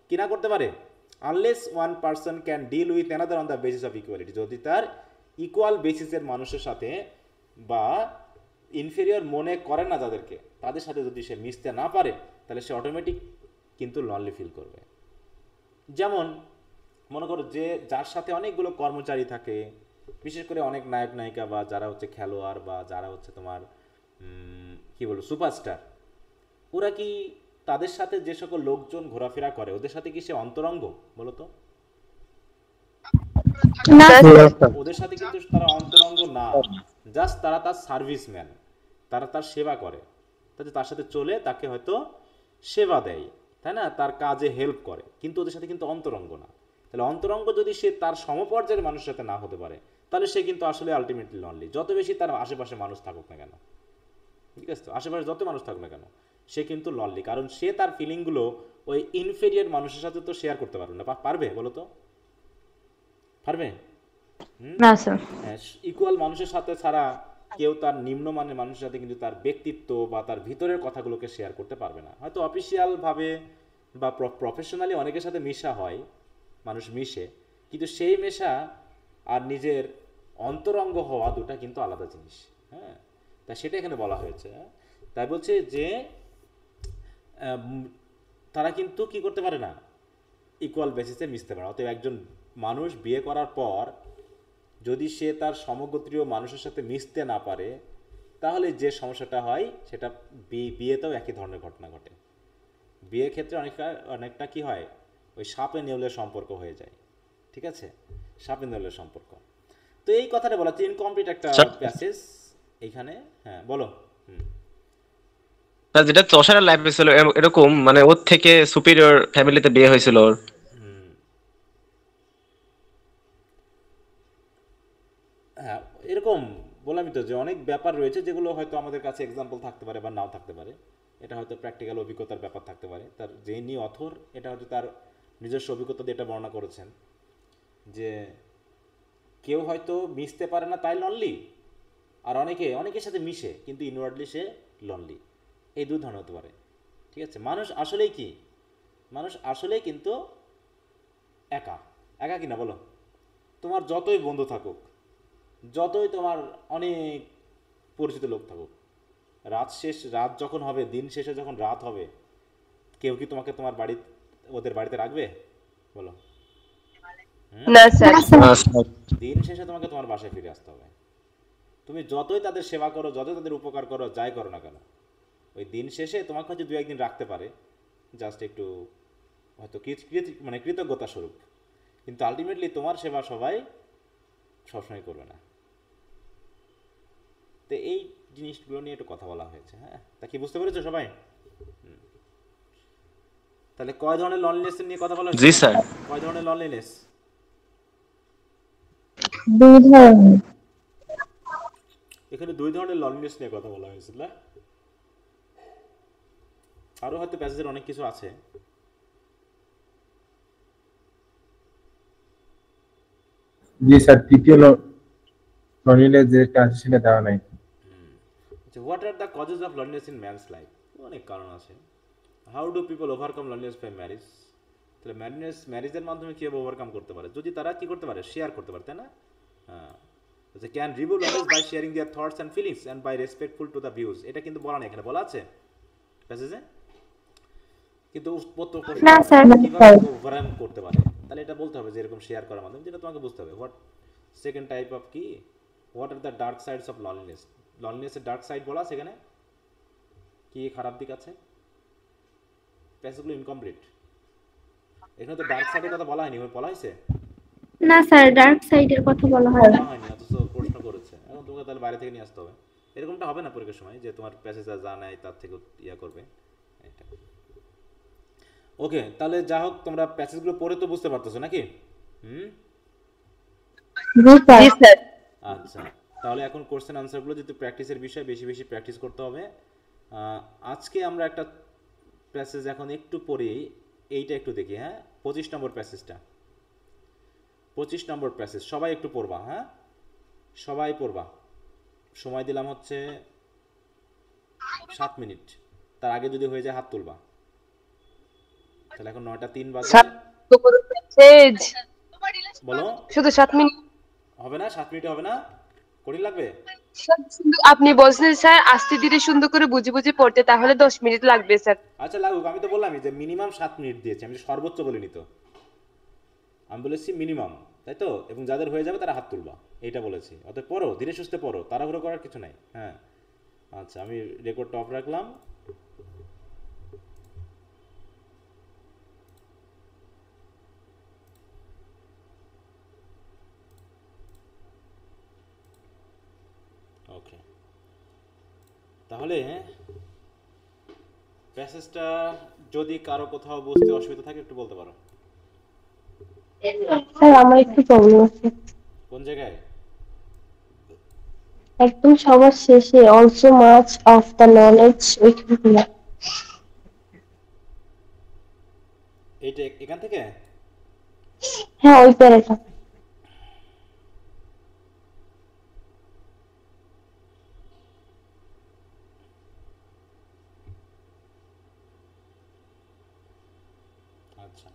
কি না করতে পারে, unless one person can deal with another on the basis of equality, যদি তার ইকুয়াল বেসিসের মানুষের সাথে বা ইনফেরিয়র মনে করে না যাদেরকে, তাদের সাথে যদি সে মিশতে না পারে, তাহলে সে অটোমেটিক কিন্তু লনলি ফিল করবে। যেমন মনে করো যে যার সাথে অনেকগুলো কর্মচারী থাকে, বিশেষ করে অনেক নায়ক নায়িকা বা যারা হচ্ছে খেলোয়াড় বা যারা হচ্ছে তোমার কি বলবো সুপারস্টার, ওরা কি তাদের সাথে যে সকল লোকজন ঘোরাফেরা করে ওদের সাথে কি সে অন্তরঙ্গ বলো তো? ওদের সাথে কিন্তু তারা অন্তরঙ্গ না, জাস্ট তারা তার সার্ভিসম্যান, তারা তার সেবা করে, তাতে তার সাথে চলে তাকে হয়তো সেবা দেয়, তাই না, তার কাজে হেল্প করে, কিন্তু ওদের সাথে কিন্তু অন্তরঙ্গ না। তাহলে অন্তরঙ্গ যদি সে তার সমপর্যায়ের মানুষের সাথে না হতে পারে, তাহলে সে কিন্তু আসলে আলটিমেটলি লনলি, যত বেশি তার আশেপাশে মানুষ থাকুক না কেন, ঠিক আছে, তো আশেপাশে যত মানুষ থাকুক না কেন সে কিন্তু লনলি, কারণ সে তার ফিলিংগুলো ওই ইনফেরিয়র মানুষের সাথে তো শেয়ার করতে পারবে না। পারবে বলো তো? পারবে না স্যার। ইকুয়াল মানুষের সাথে ছাড়া কেউ তার নিম্নমানের মানুষের সাথে কিন্তু তার ব্যক্তিত্ব বা তার ভিতরের কথাগুলোকে শেয়ার করতে পারবে না। হয়তো অফিসিয়াল ভাবে বা প্রফেশনালি অনেকের সাথে মিশা হয়, মানুষ মিশে, কিন্তু সেই মেশা আর নিজের অন্তরঙ্গ হওয়া দুটা কিন্তু আলাদা জিনিস। হ্যাঁ, তা সেটা এখানে বলা হয়েছে। তাই বলছে যে তারা কিন্তু কি করতে পারে না, ইকুয়াল বেসিসে মিশতে পারে। অতএব একজন মানুষ বিয়ে করার পর যদি সে তার সমগোত্রীয় মানুষের সাথে মিশতে না পারে, তাহলে যে সমস্যাটা হয় সেটা বিয়েতেও একই ধরনের ঘটনা ঘটে। বিয়ের ক্ষেত্রে অনেকটা কি হয়, ওই সাপে নেউলের সম্পর্ক হয়ে যায়, ঠিক আছে, সাপে নেউলের সম্পর্ক। তো এই কথাটা বলা হচ্ছে ইনকমপ্লিট একটা প্যাসেজ এইখানে। হ্যাঁ বলো। তার যেটা তষারের লাইফে ছিল এরকম, মানে ওর থেকে সুপিরিয়র ফ্যামিলিতে বিয়ে হয়েছিল ওর। হ্যাঁ, এরকম বললামই তো যে অনেক ব্যাপার রয়েছে যেগুলো হয়তো আমাদের কাছে এক্সাম্পল থাকতে পারে বা নাও থাকতে পারে। এটা হয়তো প্র্যাকটিক্যাল অভিজ্ঞতার ব্যাপার থাকতে পারে, তার যিনি অথর এটা হয়তো তার নিজস্ব অভিজ্ঞতা দিয়ে এটা বর্ণনা করেছেন যে কেউ হয়তো মিশতে পারে না তাই লনলি, আর অনেকের সাথে মিশে কিন্তু ইনওয়ার্ডলি সে লনলি। এই দুই ধরনের হতে পারে। ঠিক আছে, মানুষ আসলেই কি, মানুষ আসলেই কিন্তু একা একা কিনা বলো? তোমার যতই বন্ধু থাকুক, যতই তোমার অনেক পরিচিত লোক থাকুক, রাত যখন হবে, দিন শেষে যখন রাত হবে, কেউ কি তোমাকে তোমার ওদের বাড়িতে রাখবে বলো? না স্যার। দিন শেষে তোমাকে তোমার বাসায় ফিরে আসতে হবে। তুমি যতই তাদের সেবা করো, যতই তাদের উপকার করো, যাই করো না কেন, ওই দিন শেষে তোমাকে হয়তো দু একদিন রাখতে পারে, জাস্ট একটু হয়তো মানে কৃতজ্ঞতা স্বরূপ, কিন্তু আলটিমেটলি তোমার সেবা সবাই সবসময় করবে না। তো এই জিনিসগুলো নিয়ে একটু কথা বলা হয়েছে। হ্যাঁ, তা কি বুঝতে পেরেছো সবাই? তাহলে কয় ধরনের লনলিনেস নিয়ে কথা বলা হয়েছে? জি স্যার। কয় ধরনের লনলিনেস? 2 ধরনের। এখানে 2 ধরনের লনলিনেস নিয়ে কথা বলা হয়েছিল না? আরো হয়তো প্যাসেজের অনেক কিছু আছে। জি স্যার, তৃতীয় লনিলে যেটা আছে সেটা দেওয়া নাই। What are the causes of loneliness in man's life? অনেক কারণ আছে। How do people overcome loneliness by marriage? তাহলে ম্যারেজের মাধ্যমে কীভাবে ওভারকাম করতে পারে? যদি তারা কি করতে পারে, শেয়ার করতে পারে, তাই না? হ্যাঁ, can review loneliness by sharing their thoughts and feelings and by respectful to the views. এটা কিন্তু বলা নেই, এখানে বলা আছে প্যাসেজে, কিন্তু না স্যার। কিভাবে ওভারকাম করতে পারে, তাহলে এটা বলতে হবে যে এরকম শেয়ার করার মাধ্যমে, যেটা তোমাকে বুঝতে হবে। সেকেন্ড টাইপ অফ কি, what are the dark sides of loneliness? লনলিনেসের ডার্ক সাইড বলা সেখানে কি খারাপ দিক আছে? প্যাসেজগুলো ইনকমপ্লিট, এখানে তো ডার্ক সাইডের কথা বলা হয়নি। বলা হয়েছে? না স্যার, ডার্ক সাইডের কথা বলা হয় না। বলা হয়নি, অথচ প্রশ্ন করেছে। এখন তোমাকে তাহলে বাইরে থেকে নিয়ে আসতে হবে। এরকমটা হবে না পরীক্ষার সময় যে তোমার প্যাসেজ যা নেয় তার থেকে ইয়া করবে। ওকে, তাহলে যা হোক, তোমরা প্যাসেজগুলো পড়ে তো বুঝতে পারতেছো নাকি? জি স্যার। আচ্ছা, তাহলে এখন কোশ্চেন আনসারগুলো যেহেতু প্র্যাকটিসের বিষয়, বেশি বেশি প্র্যাকটিস করতে হবে। আজকে আমরা একটা প্যাসেজ এখন একটু পড়ি, এইটা একটু দেখি। হ্যাঁ, 25 নম্বর প্যাসেজটা, 25 নম্বর প্যাসেজ সবাই একটু পড়বা। হ্যাঁ, সবাই পড়বা। সময় দিলাম হচ্ছে 7 মিনিট। তার আগে যদি হয়ে যায় হাত তুলবা। তাহলে এখন 9:03 বাজে। বলো। শুধু 7 মিনিট হবে না? 7 মিনিটে হবে না? কঠিন লাগবে? আপনি বলছেন স্যার আস্তে ধীরে সুন্দর করে বুঝে বুঝে পড়তে, তাহলে 10 মিনিট লাগবে স্যার। আচ্ছা লাগুক, আমি তো বললামই যে মিনিমাম 7 মিনিট দিয়েছি, আমি সর্বোচ্চ বলিনি তো, আমি বলেছি মিনিমাম, তাই তো? এবং যাদের হয়ে যাবে তারা হাত তুলবা, এইটা বলেছি। অতএব পড়ো, ধীরে সুস্থে পড়ো, তাড়াহুড়ো করার কিছু নাই। হ্যাঁ, আচ্ছা, আমি রেকর্ডটা অফ রাখলাম। ওকে, তাহলে প্যাসেজটা যদি কারো কোথাও বুঝতে অসুবিধা থাকে একটু বলতে পারো। স্যার আমার একটু প্রবলেম আছে। কোন জায়গায়? একদম সবার শেষে, also much of the knowledge ওইখানে। এইটা এখান থেকে? হ্যাঁ, ওই প্যারাটা। আচ্ছা,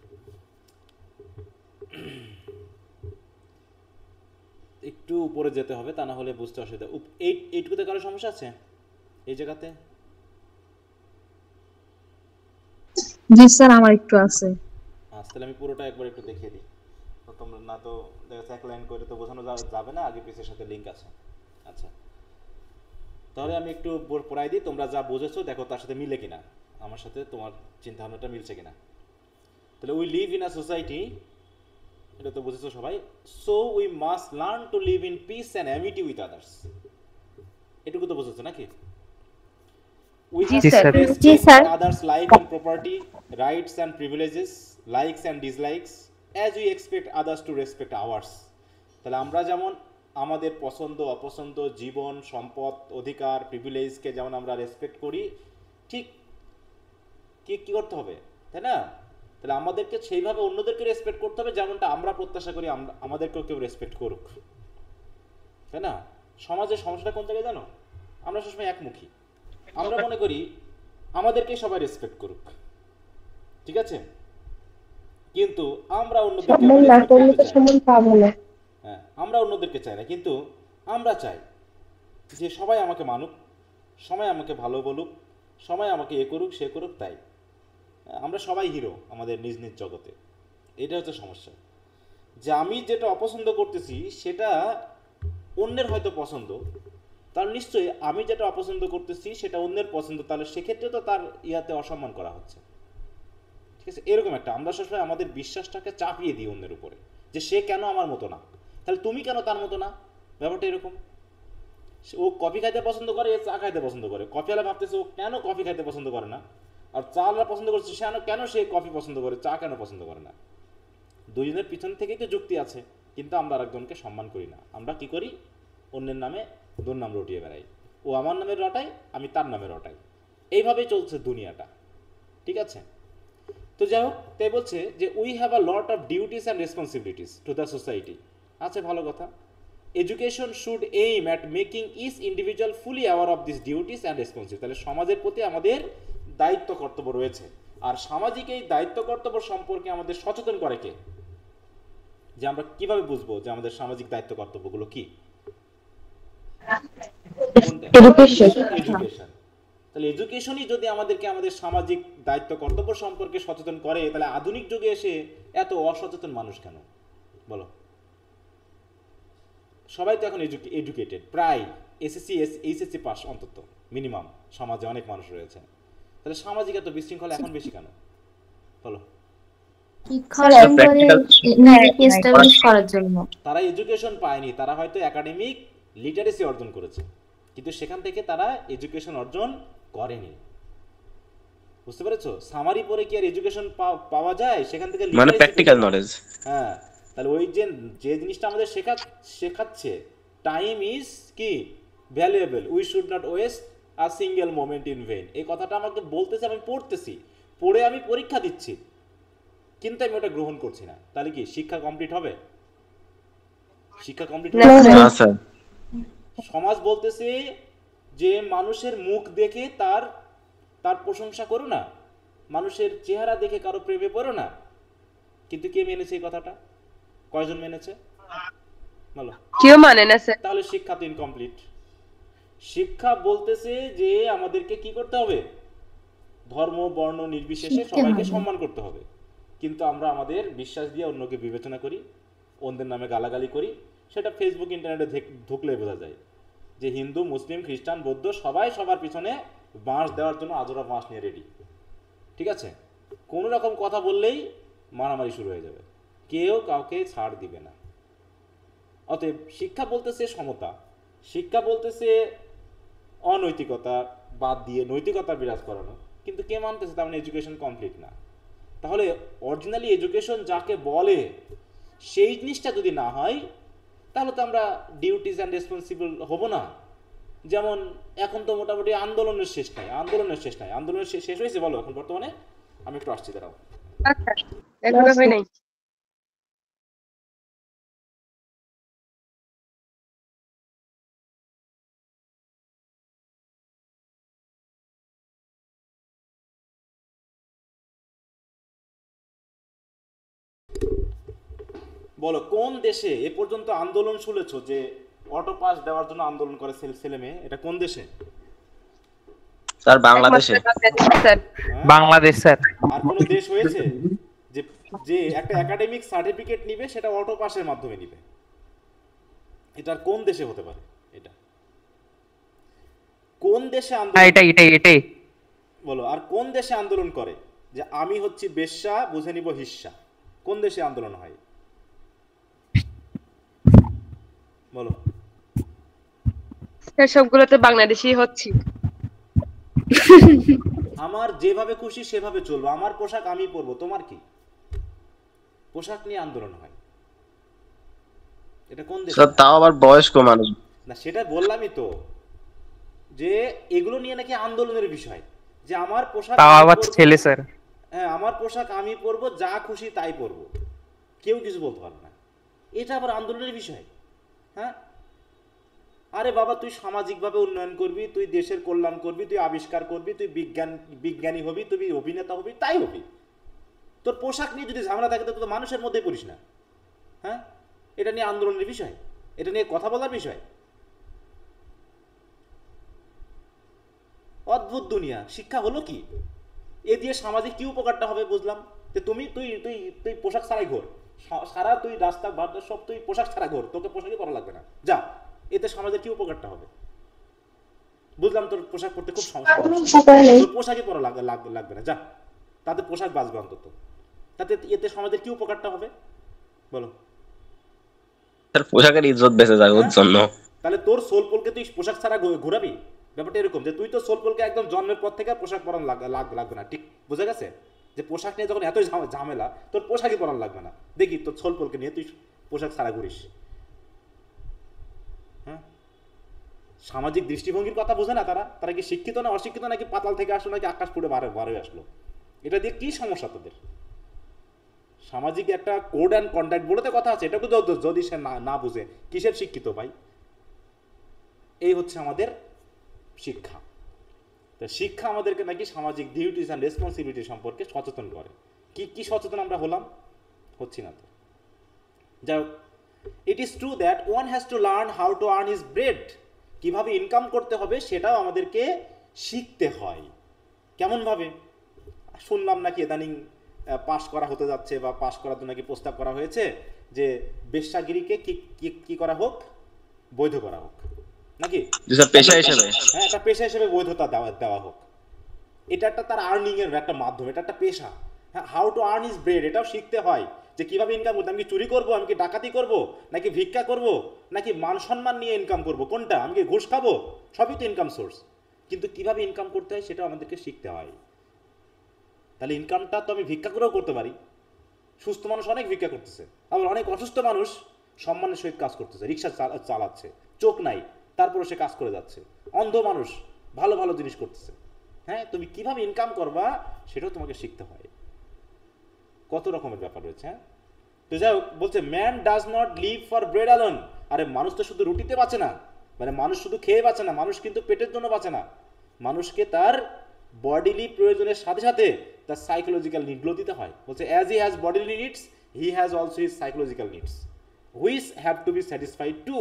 একটু উপরে যেতে হবে, তা না হলে বুঝতে অসুবিধা। এইটুকুতে কারো সমস্যা আছে এই জায়গাতে? জি স্যার, আমার একটু আছে। আচ্ছা, তাহলে আমি পুরোটা একবার একটু দেখিয়ে দিই, তো তোমরা না তো দেখা যাচ্ছে এক লাইন করে তো বোঝানো যাবে না, আগে পিছের সাথে লিঙ্ক আছে। আচ্ছা, তাহলে আমি একটু পড়াই দিই, তোমরা যা বুঝেছো দেখো তার সাথে মিলে কিনা, আমার সাথে তোমার চিন্তা ভাবনাটা মিলছে কিনা। তাহলে we live in a society, এটা তো বুঝেছো সবাই। So we must learn to live in peace and Amity with others, এটুকু তো বুঝেছো নাকি? We G have sir. to G respect sir. others' life and property, rights and privileges, likes and dislikes, as we expect others to respect ours. তাহলে আমরা যেমন আমাদের পছন্দ অপছন্দ জীবন সম্পদ অধিকার প্রিভিলেজকে যেমন আমরা রেসপেক্ট করি, ঠিক কি করতে হবে, তাই না? তাহলে আমাদেরকে সেইভাবে অন্যদেরকে রেসপেক্ট করতে হবে যেমনটা আমরা প্রত্যাশা করি আমাদেরকেও কেউ রেসপেক্ট করুক, তাই না? সমাজের সমস্যাটা কোন জায়গায় জানো? আমরা সবসময় একমুখী। আমরা মনে করি আমাদেরকে সবাই রেসপেক্ট করুক, ঠিক আছে, কিন্তু আমরা অন্যদেরকে রেসপেক্ট করতে চাই না। হ্যাঁ, আমরা অন্যদেরকে চাই না, কিন্তু আমরা চাই যে সবাই আমাকে মানুক, সবাই আমাকে ভালো বলুক, সবাই আমাকে এ করুক সে করুক। তাই আমরা সবাই হিরো আমাদের নিজ নিজ জগতে। এটা হচ্ছে সমস্যা, যে আমি যেটা অপছন্দ করতেছি সেটা অন্যের হয়তো পছন্দ, তার নিশ্চয়ই আমি যেটা অপছন্দ করতেছি সেটা অন্যের পছন্দ, তাহলে সেক্ষেত্রে তো তার ইয়াতে অসম্মান করা হচ্ছে, ঠিক আছে? এরকম একটা আমরা সবসময় আমাদের বিশ্বাসটাকে চাপিয়ে দিই অন্যের উপরে, যে সে কেন আমার মতো না, তাহলে তুমি কেন তার মতো না। ব্যাপারটা এরকম, ও কফি খাইতে পছন্দ করে, এ চা খাইতে পছন্দ করে। কফিওয়ালা ভাবতেছে ও কেন কফি খাইতে পছন্দ করে না, আর চাওয়ালা পছন্দ করছে সে কেন সে কফি পছন্দ করে, চা কেন পছন্দ করে না। দুজনের পিছন থেকেই তো যুক্তি আছে, কিন্তু আমরা আরেকজনকে সম্মান করি না। আমরা কি করি, অন্যের নামে দুর্নাম রটিয়ে বেড়াই। ও আমার নামে রটাই, আমি তার নামে রটাই। এইভাবেই চলছে দুনিয়াটা, ঠিক আছে? তো যাই হোক, তাই বলছে যে we have a lot of duties and responsibilities to the society. আচ্ছা, ভালো কথা। Education should aim at making each individual fully aware of this duties and responsibility. তাহলে সমাজের প্রতি আমাদের দায়িত্ব কর্তব্য রয়েছে, আর সামাজিক এই দায়িত্ব কর্তব্য সম্পর্কে আমাদের সচেতন করে কে? যে আমরা কিভাবে বুঝবো যে আমাদের সামাজিক দায়িত্ব কর্তব্যগুলো কি? এডুকেশন। তাহলে এডুকেশনই যদি আমাদেরকে আমাদের সামাজিক দায়িত্ব কর্তব্য সম্পর্কে সচেতন করে, তাহলে আধুনিক যুগে এসে এত অসচেতন মানুষ কেন বলো? সবাই তো এখন এডুকেটেড, প্রায় এসএসসি এইচএসসি পাস অন্তত মিনিমাম সমাজে অনেক মানুষ রয়েছে। তাহলে সামাজিক এত বিশৃঙ্খলা এখন বেশি কেন বলো? তারা এডুকেশন পায়নি, তারা হয়তো একাডেমিক লিটারেসি অর্জন করেছে, কিন্তু সেখান থেকে তারা এডুকেশন অর্জন করেনি। বুঝতে পেরেছো? সামারি পরে কি আর এডুকেশন পাওয়া যায়? সেখান থেকে মানে প্র্যাকটিক্যাল নলেজ। হ্যাঁ, তাহলে ওই যে জিনিসটা আমাদের শেখাচ্ছে, টাইম ইজ কি valuable, we should not waste a single moment in vein. এই কথাটা আমাকে বলতেছে, আমি পড়তেছি, পড়ে আমি পরীক্ষা দিচ্ছি, কিন্তু আমি ওটা গ্রহণ করছি না। তাহলে কি শিক্ষা কমপ্লিট হবে? শিক্ষা কমপ্লিট হবে না স্যার। সমাজ বলতেছে যে মানুষের মুখ দেখে তার প্রশংসা করো না, মানুষের চেহারা দেখে কারো প্রেমে পড়ো না, কিন্তু কে মেনেছে এই কথাটা? কয়জন মেনেছে বলো? কেউ মানে না স্যার। তাহলে শিক্ষা তো ইনকমপ্লিট। শিক্ষা বলতেছে যে আমাদেরকে কি করতে হবে, ধর্ম বর্ণ নির্বিশেষে সবাইকে সম্মান করতে হবে, কিন্তু আমরা আমাদের বিশ্বাস দিয়ে অন্যকে বিবেচনা করি, অন্যের নামে গালাগালি করি। সেটা ফেসবুক ইন্টারনেটে ঢুকলে বোঝা যায় যে হিন্দু মুসলিম খ্রিস্টান বৌদ্ধ সবাই সবার পিছনে বাঁশ দেওয়ার জন্য আজোড়া বাঁশ নিয়ে রেডি, ঠিক আছে? কোনো রকম কথা বললেই মারামারি শুরু হয়ে যাবে, কেউ কাউকে ছাড় দিবে না। অতএব শিক্ষা বলতেছে সমতা, শিক্ষা বলতেছে অনৈতিকতা বাদ দিয়ে নৈতিকতা বিরাজ করানো, কিন্তু কে মানতেছে? তার মানে এডুকেশন কমপ্লিট না। তাহলে অরিজিনালি এডুকেশন যাকে বলে সেই জিনিসটা যদি না হয়, তাহলে তো আমরা ডিউটিস অ্যান্ড রেসপন্সিবল হব না। যেমন এখন তো মোটামুটি আন্দোলনের শেষ নাই। আন্দোলনের শেষ হয়েছে বলো এখন বর্তমানে? আমি একটু আসছি, দাঁড়াও। এখনো হয় নাই। বলো কোন দেশে এ পর্যন্ত আন্দোলন শুনেছো যে অটো পাস দেওয়ার জন্য আন্দোলন করে ছেলে মেয়ে? এটা কোন দেশে? স্যার বাংলাদেশে। বাংলাদেশ স্যার। আর কোন দেশ হয়েছে যে একটা একাডেমিক সার্টিফিকেট নিবে সেটা অটো পাসের মাধ্যমে নিবে? এটা কোন দেশে হতে পারে? এটা কোন দেশে আন্দোলন? এটাই বলো, আর কোন দেশে আন্দোলন করে যে আমি হচ্ছি বেশ্যা বুঝে নিব হিস্সা? কোন দেশে আন্দোলন হয় বলো? সবগুলোতে বাংলাদেশই হচ্ছে। আমার যেভাবে খুশি সেভাবে চলবো, আমার পোশাক আমি পরবো, তোমার কি? পোশাক নিয়ে আন্দোলন হয়, এটা কোন দেশ? স্যার তাও আবার বয়স্ক মানুষ। না সেটা বললামই তো, যে এগুলো নিয়ে নাকি আন্দোলনের বিষয়, যে আমার পোশাক তাও আমি আবার পরবো। ছেলে স্যার। হ্যাঁ, আমার পোশাক আমি পরবো, যা খুশি তাই পরবো, কেউ কিছু বলতে পারবে না, এটা আবার আন্দোলনের বিষয়? হ্যাঁ, আরে বাবা, তুই সামাজিকভাবে উন্নয়ন করবি, তুই দেশের কল্যাণ করবি, তুই আবিষ্কার করবি, তুই বিজ্ঞানী হবি, তুই অভিনেতা হবি, তাই হবি। তোর পোশাক নিয়ে যদি ঝামেলা থাকে তো তুই তো মানুষের মধ্যেই পড়িস না। হ্যাঁ, এটা নিয়ে আন্দোলনের বিষয়, এটা নিয়ে কথা বলার বিষয়? অদ্ভুত দুনিয়া। শিক্ষা হলো কি? এ দিয়ে সামাজিক কি উপকারটা হবে বুঝলাম, যে তুই তুই তুই তুই পোশাক ছাড়াই ঘোর, সারা তুই রাস্তা ঘাট সব তুই পোশাক ছাড়া ঘোর, তোকে পোশাকই পরা লাগবে না, যা। এতে সমাজের কি উপকারটা হবে? বুঝলাম তোর পোশাক পরতে খুব সমস্যা, তোর পোশাকই পরা লাগবে না, যা। তাতে পোশাক বাঁচবে অন্তত, তাতে এতে সমাজের কি উপকারটা হবে বলো? স্যার পোশাকের ইজ্জত বেঁচে যাবে ওর জন্য। তাহলে তোর সোলপোলকে তুই পোশাক ছাড়া ঘোরাবি? ব্যাপারটা এরকম যে তুই তো সোলপোলকে একদম জন্মের পর থেকে পোশাক পরান লাগবে না, ঠিক বোঝা গেছে? যে পোশাক নিয়ে যখন এতই ঝামেলা, তোর পোশাকই পরান লাগবে না, দেখি তোর সোলপোলকে নিয়ে তুই পোশাক ছাড়া ঘুরিস। হ্যাঁ, সামাজিক দৃষ্টিভঙ্গির কথা বোঝে না তারা। তারা কি শিক্ষিত না অশিক্ষিত, নাকি পাতাল থেকে আসলো, নাকি আকাশ পুড়ে বারে আসলো? এটা দিয়ে কি সমস্যা তোদের? সামাজিক একটা কোড অ্যান্ড কন্ডাক্ট বলে তো কথা আছে, এটা যদি সে না বুঝে কিসের শিক্ষিত ভাই? এই হচ্ছে আমাদের শিক্ষা। তো শিক্ষা আমাদেরকে নাকি সামাজিক ডিউটিস অ্যান্ড রেসপন্সিবিলিটি সম্পর্কে সচেতন করে। কি সচেতন আমরা হচ্ছি না তো। যাই হোক, it is true that one has to learn how to earn his bread. কিভাবে ইনকাম করতে হবে সেটাও আমাদেরকে শিখতে হয়। কেমনভাবে? শুনলাম নাকি ইদানিং পাশ করা হতে যাচ্ছে, বা পাশ করার জন্য নাকি প্রস্তাব করা হয়েছে যে বেশ্যাগিরিকে কি করা হোক, বৈধ করা হোক নাকি? পেশা হিসেবে, হ্যাঁ, একটা পেশা হিসেবে বৈধতা দেওয়া হোক। এটা একটা তার আর্নিং এর একটা মাধ্যম, এটা একটা পেশা। হ্যাঁ, how to earn is bread, এটাও শিখতে হয় যে কিভাবে ইনকাম করতে। আমি কি চুরি করবো, আমি কি ডাকাতি করব, নাকি ভিক্ষা করব, নাকি মান সম্মান নিয়ে ইনকাম করব, কোনটা? আমি কি ঘুষ খাবো? সবই তো ইনকাম সোর্স, কিন্তু কিভাবে ইনকাম করতে হয় সেটাও আমাদেরকে শিখতে হয়। তাহলে ইনকামটা তো আমি ভিক্ষা করেও করতে পারি। সুস্থ মানুষ অনেক ভিক্ষা করতেছে, আবার অনেক অসুস্থ মানুষ সম্মানের সহিত কাজ করতেছে, রিক্সা চালাচ্ছে, চোখ নাই তারপরে সে কাজ করে যাচ্ছে, অন্ধ মানুষ ভালো ভালো জিনিস করতেছে। হ্যাঁ, তুমি কিভাবে ইনকাম করবা সেটাও তোমাকে শিখতে হয়। কত রকমের ব্যাপার রয়েছে। হ্যাঁ, তো যাই হোক, বলছে man does not live for bread alone. আরে মানুষ তো শুধু রুটিতে বাঁচে না, মানে মানুষ শুধু খেয়ে বাঁচে না, মানুষ কিন্তু পেটের জন্য বাঁচে না। মানুষকে তার বডিলি প্রয়োজনের সাথে সাথে তার সাইকোলজিক্যাল নিডগুলো দিতে হয়। বলছে as he has bodily needs, he has also his psychological needs which have to B satisfied two.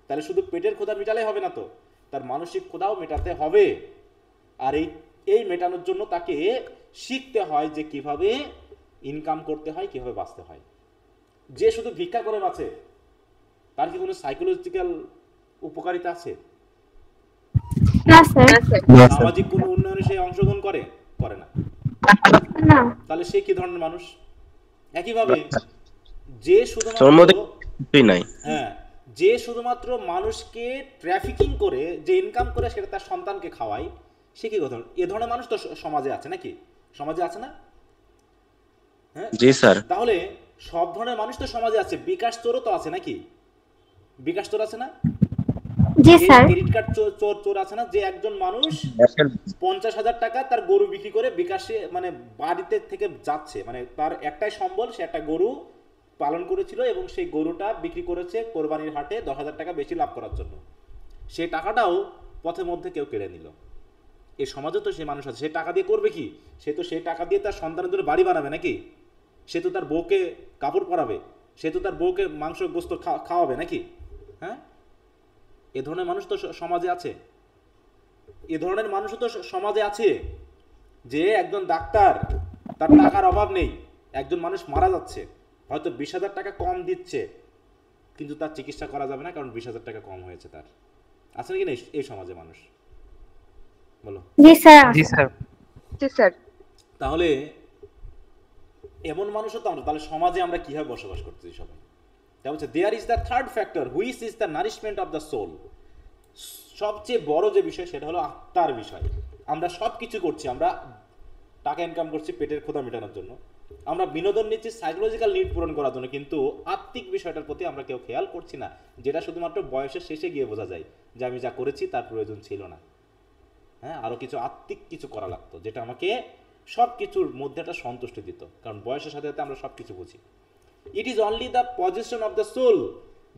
তাহলে শুধু পেটের ক্ষুধা মেটালে হবে না, তো তার মানসিক ক্ষুধাও মেটাতে হবে। আর এই মেটানোর জন্য তাকে শিখতে হয় যে কিভাবে ইনকাম করতে হয়, কিভাবে বাঁচতে হয়। যে শুধু ভিক্ষা করে বাঁচে, তার কি কোনো সাইকোলজিক্যাল উপকারিতা আছে? না স্যার। সামাজিক কোনো উন্নয়নে সে অংশগ্রহণ করে না, না। তাহলে সে কি ধরনের মানুষ? একইভাবে যে শুধুমাত্র মানুষকে ট্রাফিকিং করে যে ইনকাম করে সেটা তার সন্তানকে খাওয়ায়, সে কি কথা? এ ধরনের মানুষ তো সমাজে আছে নাকি? সমাজে আছে না? হ্যাঁ জি স্যার। তাহলে সব ধরনের মানুষ তো সমাজে আছে। বিকাশ চোরও তো আছে নাকি? বিকাশ চোর আছে না? জি স্যার। ক্রেডিট কার্ড চোর আছে না? যে একজন মানুষ 50,000 টাকা তার গরু বিক্রি করে বিকাশে, মানে বাড়িতে থেকে যাচ্ছে, মানে তার একটাই সম্বল, সে একটা গরু পালন করেছিল এবং সেই গরুটা বিক্রি করেছে কোরবানির হাটে 10,000 টাকা বেশি লাভ করার জন্য। সেই টাকাটাও পথের মধ্যে কেউ কেড়ে নিল। এই সমাজে তো সে মানুষ আছে, সে টাকা দিয়ে করবে কি? সে তো সেই টাকা দিয়ে তার সন্তানের জন্য বাড়ি বানাবে নাকি? সে তো তার বউকে কাপড় পরাবে, সে তো তার বউকে মাংস গোস্ত খাওয়াবে নাকি? হ্যাঁ, এ ধরনের মানুষ তো সমাজে আছে। এ ধরনের মানুষও তো সমাজে আছে, যে একজন ডাক্তার, তার টাকার অভাব নেই, একজন মানুষ মারা যাচ্ছে, হয়তো 20,000 টাকা কম দিচ্ছে, কিন্তু তার চিকিৎসা করা যাবে না কারণ 20,000 টাকা কম হয়েছে তার। আছে নাকি না এই সমাজে মানুষ? বলো। জি স্যার। জি স্যার। জি স্যার। তাহলে এমন মানুষও তো আমরা, তাহলে সমাজে আমরা কিভাবে বসবাস করতেছি সবাই? তা বলছে there is the third factor which is the nourishment of the soul. সবচেয়ে বড় যে বিষয় সেটা হলো আত্মার বিষয়। আমরা সব কিছু করছি, আমরা টাকা ইনকাম করছি পেটের ক্ষুধা মেটানোর জন্য, আমরা বিনোদন নিচ্ছি সাইকোলজিক্যাল নিড পূরণ করার জন্য, কিন্তু আত্মিক বিষয়টার প্রতি আমরা কেউ খেয়াল করছি না, যেটা শুধুমাত্র বয়সের শেষে গিয়ে বোঝা যায় যে আমি যা করেছি তার প্রয়োজন ছিল না। হ্যাঁ, আরও কিছু আত্মিক কিছু করা লাগতো, যেটা আমাকে সব কিছুর মধ্যে একটা সন্তুষ্টি দিত, কারণ বয়সের সাথে সাথে আমরা সব কিছু বুঝি। It is only the possession of the soul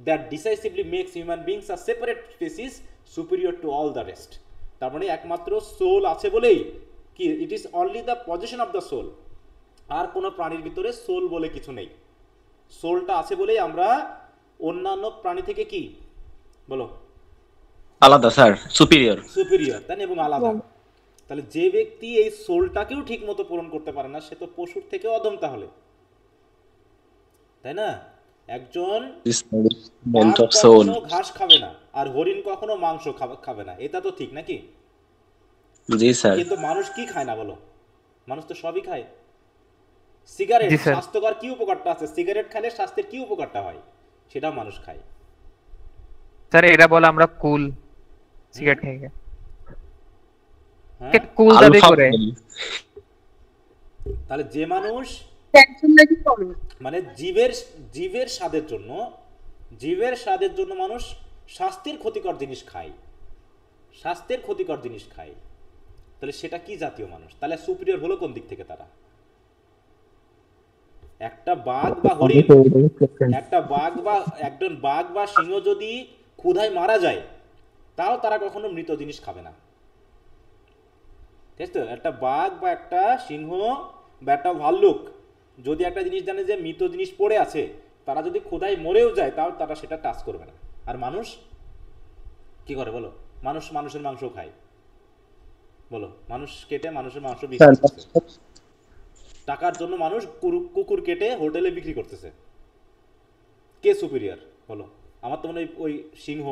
that decisively makes human beings a separate species superior to all the rest. তার মানে একমাত্র সোল আছে বলেই কি, it is only the position of the soul, আর কোনো প্রাণীর ভিতরে সোল বলে কিছু নেই। সোলটা আছে বলেই আমরা অন্যান্য প্রাণী থেকে কি বলো আলাদা স্যার, সুপিরিয়র। সুপিরিয়র, তাই না, এবং আলাদা। তাহলে যে ব্যক্তি এই সোলটাকেও ঠিক মতো পূরণ করতে পারে না, সে তো পশুর থেকেও অধম তাহলে, তাই না? একজন বাঘ কখনো ঘাস খাবে না, আর হরিণ কখনো মাংস খাবে না, এটা তো ঠিক নাকি? জি স্যার। কিন্তু মানুষ কি খায় না বলো? মানুষ তো সবই খায়। সিগারেট, স্বাস্থ্যকর কি উপকারটা আছে? সিগারেট খেলে স্বাস্থ্যের কি উপকারটা হয়, সেটাও মানুষ খায়। স্যার এরা বলে আমরা কুল সিগারেট খেয়ে গেছে, কুল দাবি করে। তাহলে যে মানুষ মানে জীবের স্বাদের জন্য মানুষ স্বাস্থ্যের ক্ষতিকর জিনিস খায়, তাহলে সেটা কি জাতীয় মানুষ? তাহলে সুপিরিয়র হলো কোন দিক থেকে তারা? একটা বাঘ বা হরিণ, একজন বাঘ বা সিংহ যদি ক্ষুধায় মারা যায়, তাও তারা কখনো মৃত জিনিস খাবে না, ঠিক আছে? একটা বাঘ বা একটা সিংহ বা একটা ভাল্লুক যদি একটা জিনিস জানে যে মৃত জিনিস পড়ে আছে, তারা যদি ক্ষুধায় মরেও যায়, তাও তারা সেটা টাচ করবে না। আর মানুষ কি করে বলো? মানুষের মাংস খায়, বলো, মানুষ কেটে মানুষের মাংস বিক্রি করতেছে, টাকার জন্য মানুষ কুকুর কেটে হোটেলে বিক্রি করতেছে। কে সুপিরিয়র বলো? আমার তো মনে হয় ওই সিংহ,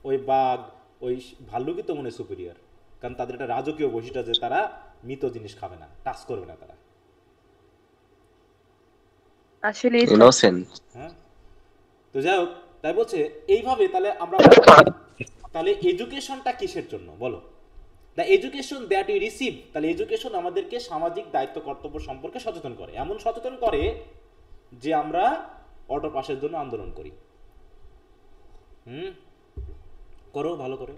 ওই বাঘ, ওই ভাল্লুকই তো মনে হয় সুপিরিয়র, কারণ তাদের একটা রাজকীয় বৈশিষ্ট্য যে তারা মৃত জিনিস খাবে না, টাচ করবে না তারা, আসলে হ্যাঁ। তো যাই হোক, তাই বলছে এইভাবে। তাহলে আমরা তাহলে এডুকেশনটা কিসের জন্য বলো? The education that we receive, তাহলে এডুকেশন আমাদেরকে সামাজিক দায়িত্ব কর্তব্য সম্পর্কে সচেতন করে, এমন সচেতন করে যে আমরা অটো পাসের জন্য আন্দোলন করি। করো ভালো করে।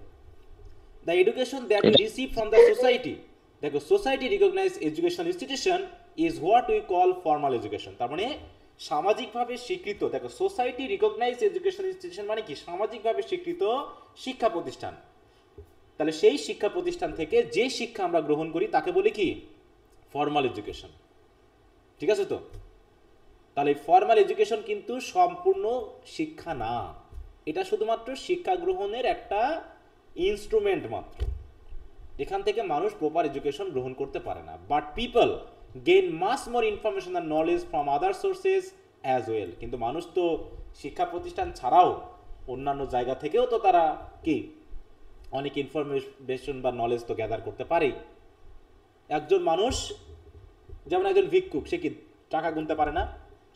The education that we receive from the society, দেখো society recognise education institution is what we call formal education. তার মানে সামাজিকভাবে স্বীকৃত, দেখো সোসাইটি রিকগনাইজ এডুকেশন ইনস্টিটিউশন মানে কি? সামাজিকভাবে স্বীকৃত শিক্ষা প্রতিষ্ঠান। তাহলে সেই শিক্ষা প্রতিষ্ঠান থেকে যে শিক্ষা আমরা গ্রহণ করি তাকে বলি কি? ফর্মাল এডুকেশন, ঠিক আছে তো? তাহলে ফর্মাল এডুকেশন কিন্তু সম্পূর্ণ শিক্ষা না, এটা শুধুমাত্র শিক্ষা গ্রহণের একটা ইনস্ট্রুমেন্ট মাত্র। এখান থেকে মানুষ প্রপার এডুকেশন গ্রহণ করতে পারে না। But people gain mass more information and knowledge from other sources as well. কিন্তু মানুষ তো শিক্ষা প্রতিষ্ঠান ছাড়াও অন্যান্য জায়গা থেকেও তো তারা কি অনেক ইনফরমেশন বা নলেজ তো গ্যাদার করতে পারেই। একজন মানুষ যেমন একজন ভিক্ষুক, সে কি টাকা গুনতে পারে না?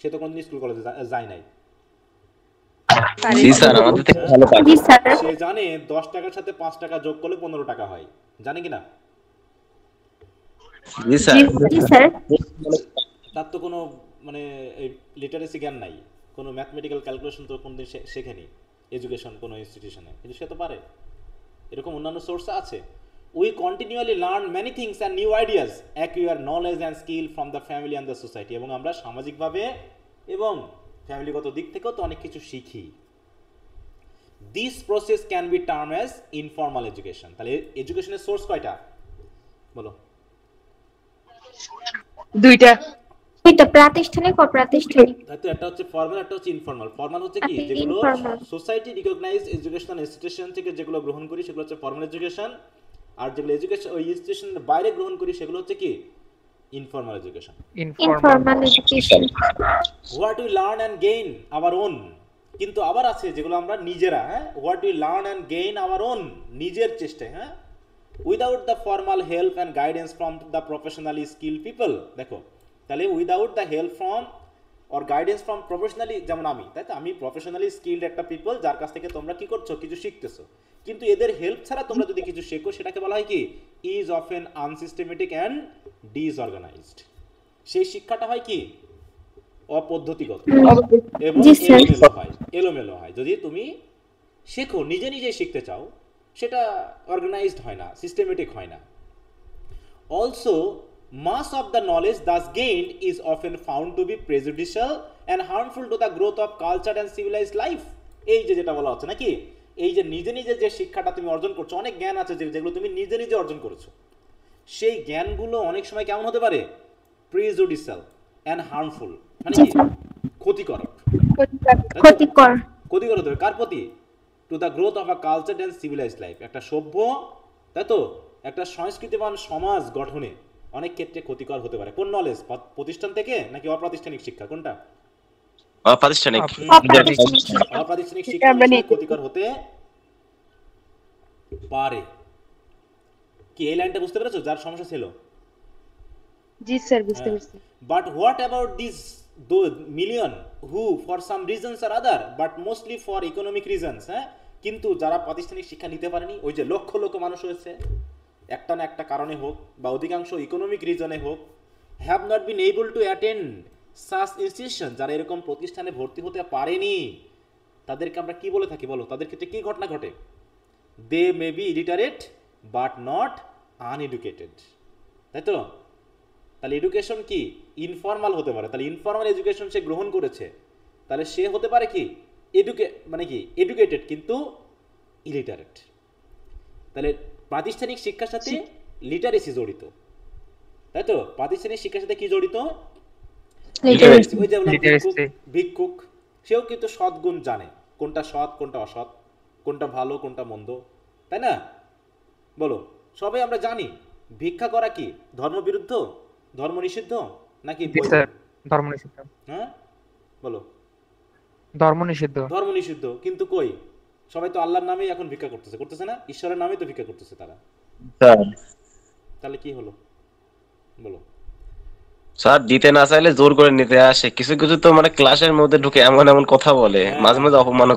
সে তো কোনদিন স্কুল কলেজে যায় নাই। সে জানে 10 টাকার সাথে 5 টাকা যোগ করলে 15 টাকা হয়, জানে কিনা? তার তো কোনো মানে লিটারেসি জ্ঞান নাই, কোনো ম্যাথমেটিক্যাল ক্যালকুলেশন তো কোনদিন শেখেনি এডুকেশন কোনো ইনস্টিটিউশনে, কিন্তু সে তো পারে। এরকম অন্যান্য সোর্স আছে। We continually learn many things and new ideas, acquire knowledge and skill from the family and the society. এবং আমরা সামাজিকভাবে এবং ফ্যামিলিগত দিক থেকেও তো অনেক কিছু শিখি। This process can be term as informal education. তাহলে এডুকেশনের সোর্স কয়টা বলো? দুইটা, প্রাতিষ্ঠানিক ও অপ্রাতিষ্ঠানিক। তাই তো, একটা হচ্ছে ফর্মাল, একটা হচ্ছে ইনফর্মাল। ফর্মাল হচ্ছে কি? যেগুলো সোসাইটি রিকগনাইজ এডুকেশনাল ইনস্টিটিউশন থেকে যেগুলো গ্রহণ করি সেগুলো হচ্ছে ফর্মাল এডুকেশন, আর যেগুলো এডুকেশন ওই ইনস্টিটিউশনের বাইরে গ্রহণ করি সেগুলো হচ্ছে কি? Informal education. Informal education what we learn and gain our own. কিন্তু আবার আছে যেগুলো আমরা নিজেরা, হ্যাঁ, what we learn and gain our own, নিজের চেষ্টায়, হ্যাঁ, without the formal help and guidance from the professionally skill people. দেখো তাহলে without the help from or guidance from professionally, যেমন আমি, তাই তো, আমি প্রফেশনালি স্কিলড একটা পিপল, যার কাছ থেকে তোমরা কি করছো? কিছু শিখতেছো। কিন্তু এদের হেল্প ছাড়া তোমরা যদি কিছু শেখো সেটাকে বলা হয় কি ইজ অফেন আনসিস্টেমেটিক অ্যান্ড ডিসঅর্গানাইজড। সেই শিক্ষাটা হয় কি অপদ্ধতিগত এবং জি স্যার। এলোমেলো হয়। যদি তুমি শেখো নিজে নিজে শিখতে চাও সেটা অর্গানাইজড হয় না, সিস্টেমেটিক হয় না। Also, mass of the knowledge thus gained is often found to be prejudicial and harmful to the growth of culture and civilized life. এই যে যেটা বলা হচ্ছে নাকি, এই যে নিজে নিজে যে শিক্ষাটা তুমি অর্জন করছো, অনেক জ্ঞান আছে যেগুলো তুমি নিজে নিজে অর্জন করেছো, সেই জ্ঞানগুলো অনেক সময় কেমন হতে পারে প্রিজুডিশিয়াল অ্যান্ড হার্মফুল, মানে জি কি স্যার। ক্ষতিকারক। ক্ষতিকর। ক্ষতিকর হতে পারে কার প্রতি? To the growth of a culture and civilised life, একটা সভ্য, তাই তো, একটা সংস্কৃতিবান সমাজ গঠনে অনেক ক্ষেত্রে ক্ষতিকর হতে পারে। কোন নলেজ? প্রতিষ্ঠান থেকে নাকি অপ্রাতিষ্ঠানিক শিক্ষা? কোনটা? প্রাতিষ্ঠানিক। অপ্রাতিষ্ঠানিক শিক্ষা। অপ্রাতিষ্ঠানিক শিক্ষা অনেক সময় ক্ষতিকর হতে পারে। কি এই লাইনটা বুঝতে পেরেছো যার সমস্যা ছিল? জি স্যার, বুঝতে পারছি। But what about these million who for some reasons or other but mostly for economic reasons, হ্যাঁ, কিন্তু যারা প্রাতিষ্ঠানিক শিক্ষা নিতে পারেনি, ওই যে লক্ষ লক্ষ মানুষ হয়েছে একটা না একটা কারণে হোক বা অধিকাংশ ইকোনমিক রিজনে হোক, have not been able to attend such institution, যারা এরকম প্রতিষ্ঠানে ভর্তি হতে পারেনি, তাদেরকে আমরা কি বলে থাকি বলো? তাদের ক্ষেত্রে কি ঘটনা ঘটে? They may be illiterate but not uneducated, তাই তো? তাহলে এডুকেশন কি ইনফর্মাল হতে পারে। তাহলে ইনফর্মাল এডুকেশন সে গ্রহণ করেছে, তাহলে সে হতে পারে কি মানে কি এডুকেটেড কিন্তু ইলিটারেট। তাহলে প্রাতিষ্ঠানিক শিক্ষার সাথে লিটারেসি জড়িত, তাই তো? প্রাতিষ্ঠানিক শিক্ষার সাথে কি জড়িত? লিটারেসি। ওই যে ভিক্ষুক, সেও কিন্তু সৎগুণ জানে, কোনটা সৎ কোনটা অসৎ, কোনটা ভালো কোনটা মন্দ, তাই না? বলো, সবাই আমরা জানি ভিক্ষা করা কি ধর্মবিরুদ্ধ, ধর্ম নিষিদ্ধ নাকি? ধর্ম নিষিদ্ধ। হ্যাঁ বলো, ধর্ম নিষিদ্ধ। ধর্ম নিষিদ্ধ, কিন্তু কই সবাই তো আল্লাহর নামেই এখন ভিক্ষা করতেছে না? ঈশ্বরের নামেই তো ভিক্ষা করতেছে তারা। তাহলে কি হলো বলো? স্যার দিতে না চাইলে জোর করে নিতে আসে, কিছু কিছু তো মানে ক্লাসের মধ্যে ঢুকে এমন এমন কথা বলে, মাঝে মাঝে অপমান।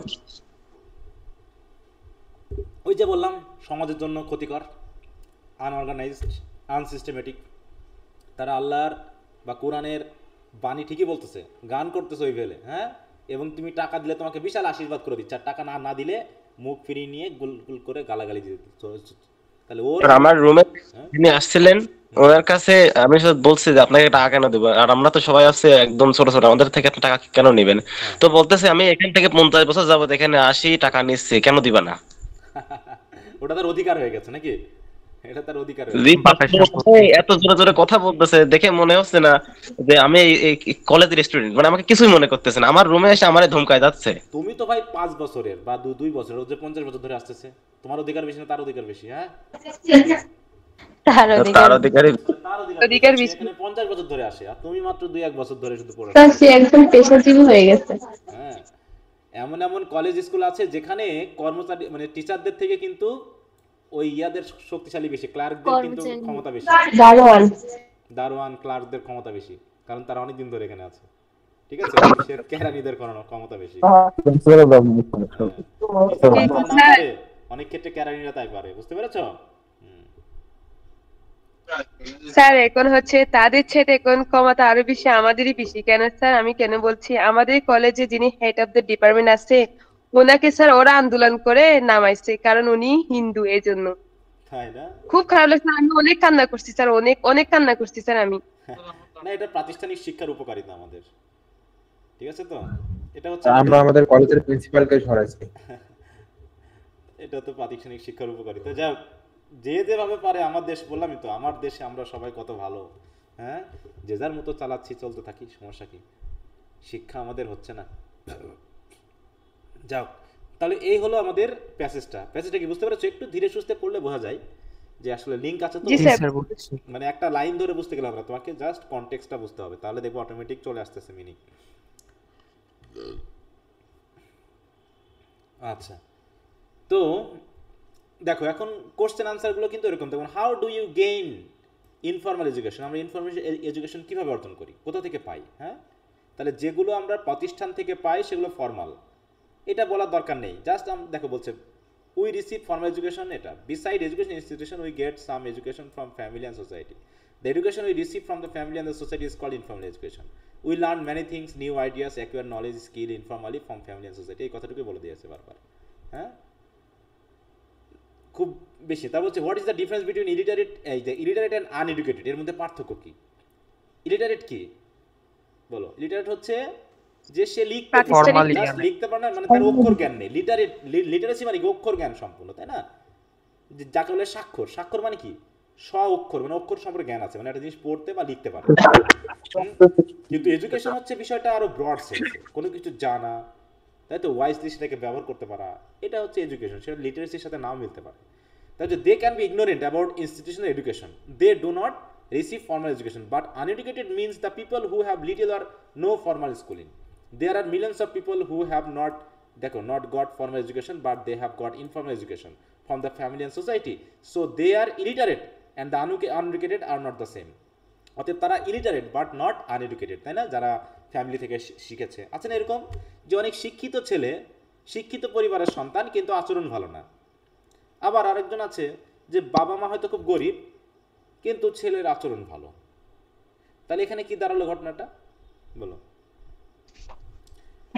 ওই যে বললাম সমাজের জন্য ক্ষতিকর, আনঅর্গানাইজড, আনসিস্টেমেটিক। তারা আল্লাহর বা কোরআনের বাণী ঠিকই বলতেছে, গান করতেছে ওই ভেলে, হ্যাঁ, এবং তুমি টাকা দিলে তোমাকে বিশাল আশীর্বাদ করে দিচ্ছে, আর টাকা না দিলে মুখ ফিরিয়ে নিয়ে গুল করে গালাগালি দিয়ে দিচ্ছে। তাহলে ওর আমার রুমে যিনি আসছিলেন ওনার কাছে আমি বলছি যে আপনাকে টাকা কেন দেবো, আর আমরা তো সবাই আছে একদম ছোট ছোট, আমাদের থেকে আপনি টাকা কেন নেবেন? তো বলতেছে আমি এখান থেকে 50 বছর যাবত এখানে আসি, টাকা নিচ্ছি, কেন দিবা না? ওটা তার অধিকার হয়ে গেছে নাকি? এটা তার অধিকার। এত জোরে জোরে কথা বলতেছে দেখে মনে হচ্ছে না যে আমি এই কলেজের স্টুডেন্ট, মানে আমাকে কিছুই মনে করতেছে না, আমার রুমে এসে আমারে ধমকায় যাচ্ছে। তুমি তো ভাই 5 বছরের বা 2 বছরের, ও যে 50 বছর ধরে আসতেছে, তোমার অধিকার বেশি না তার অধিকার বেশি? হ্যাঁ, তার অধিকার বেশি। এখানে 50 বছর ধরে আসে আর তুমি মাত্র 2-1 বছর ধরে শুধু পড়ে। সে একদম পেশাজীবী হয়ে গেছে। হ্যাঁ, এমন এমন কলেজ স্কুল আছে যেখানে কর্মচারী মানে টিচারদের থেকে কিন্তু ওই ইয়াদের শক্তিশালী বেশি, ক্লার্কদের কিন্তু ক্ষমতা বেশি। দারোয়ান ক্লার্কদের ক্ষমতা বেশি, কারণ তারা অনেকদিন ধরে এখানে আছে, ঠিক আছে? কেরানিদের ক্ষমতা বেশি। অনেক ক্ষেত্রে কেরানিরা তাই পারে, বুঝতে পেরেছো? স্যার এখন হচ্ছে তাদের ছেড়ে এখন ক্ষমতা আরো বেশি আমাদেরই বেশি। কেন স্যার? আমি কেন বলছি, আমাদের কলেজে যিনি হেড অফ দ্য ডিপার্টমেন্ট আছে ওনাকে স্যার ওরা আন্দোলন করে নামাইছে, কারণ উনি হিন্দু, এই জন্য। খুব খারাপ লাগছে, আমি অনেক কান্না করছি স্যার, অনেক অনেক কান্না করছি স্যার আমি। না, এটা প্রাতিষ্ঠানিক শিক্ষার উপকারিতা আমাদের, ঠিক আছে তো? এটা হচ্ছে আমরা আমাদের কলেজের প্রিন্সিপালকে সরাইছি। এটা তো প্রাতিষ্ঠানিক শিক্ষার উপকারিতা। যাও, যে যেভাবে পারে, আমার দেশ বললামই তো, আমার দেশে আমরা সবাই কত ভালো, হ্যাঁ, যে যার মতো চালাচ্ছি, চলতে থাকি, সমস্যা কি? শিক্ষা আমাদের হচ্ছে না। যাও, তাহলে এই হলো আমাদের প্যাসেজটা কি বুঝতে পেরেছো? একটু ধীরে সুস্থে পড়লে বোঝা যায় যে আসলে লিংক আছে তো, মানে একটা লাইন ধরে বুঝতে গেলে আমরা, তোমাকে জাস্ট কনটেক্সটটা বুঝতে হবে, তাহলে দেখবো অটোমেটিক চলে আসতেছে মিনিং। আচ্ছা, তো দেখো এখন কোশ্চেন আনসারগুলো কিন্তু এরকম। দেখুন, how do you gain informal education? আমরা ইনফর্মাল এডুকেশন কিভাবে অর্জন করি, কোথা থেকে পাই? হ্যাঁ, তাহলে যেগুলো আমরা প্রতিষ্ঠান থেকে পাই সেগুলো ফর্মাল, এটা বলার দরকার নেই। জাস্ট দেখো বলছে we receive formal education এটা beside education institution we get some education from family and society. The education we receive from the family and the society is called informal education. We learn many things, new ideas, acquire knowledge, skill informally from family and society. এই কথাটুকু বলে দিয়েছে বারবার। হ্যাঁ, খুব বেশি। তারপর হচ্ছে what is the difference between illiterate, এই যে ইলিটারেট অ্যান্ড আনএডুকেটেড, এর মধ্যে পার্থক্য কি? ইলিটারেট কি বলো? ইলিটারেট হচ্ছে যে সে লিখতে লিখতে পারে না, মানে তার অক্ষর জ্ঞান নেই। লিটারেসি মানে কি? অক্ষর জ্ঞান সম্পূর্ণ, তাই না? যাকে বলে স্বাক্ষর। স্বাক্ষর মানে কি? অক্ষর, মানে অক্ষর সম্পর্কে জ্ঞান আছে, মানে একটা জিনিস পড়তে বা লিখতে পারে। কিন্তু এডুকেশন হচ্ছে বিষয়টা আরো ব্রড সেন্সে, কোনো কিছু জানা, তাই তো, ওয়াইজলি সেটাকে ব্যবহার করতে পারা, এটা হচ্ছে এডুকেশন। সেটা লিটারেসির সাথে নাও মিলতে পারে। তাই যে they can be ignorant about institutional education, they do not receive formal education, but uneducated means the people who have little or no formal schooling. There are millions of people who have not got formal education, but they have got informal education from the family and society. So they are illiterate, and the uneducated are not the same. অতএব তারা illiterate but not uneducated, তাই না? যারা ফ্যামিলি থেকে শিখেছে। আছে না এরকম যে অনেক শিক্ষিত ছেলে, শিক্ষিত পরিবারের সন্তান, কিন্তু আচরণ ভালো না। আবার আরেকজন আছে যে বাবা মা হয়তো খুব গরিব, কিন্তু ছেলের আচরণ ভালো। তাহলে এখানে কি দাঁড়ালো ঘটনাটা বলো?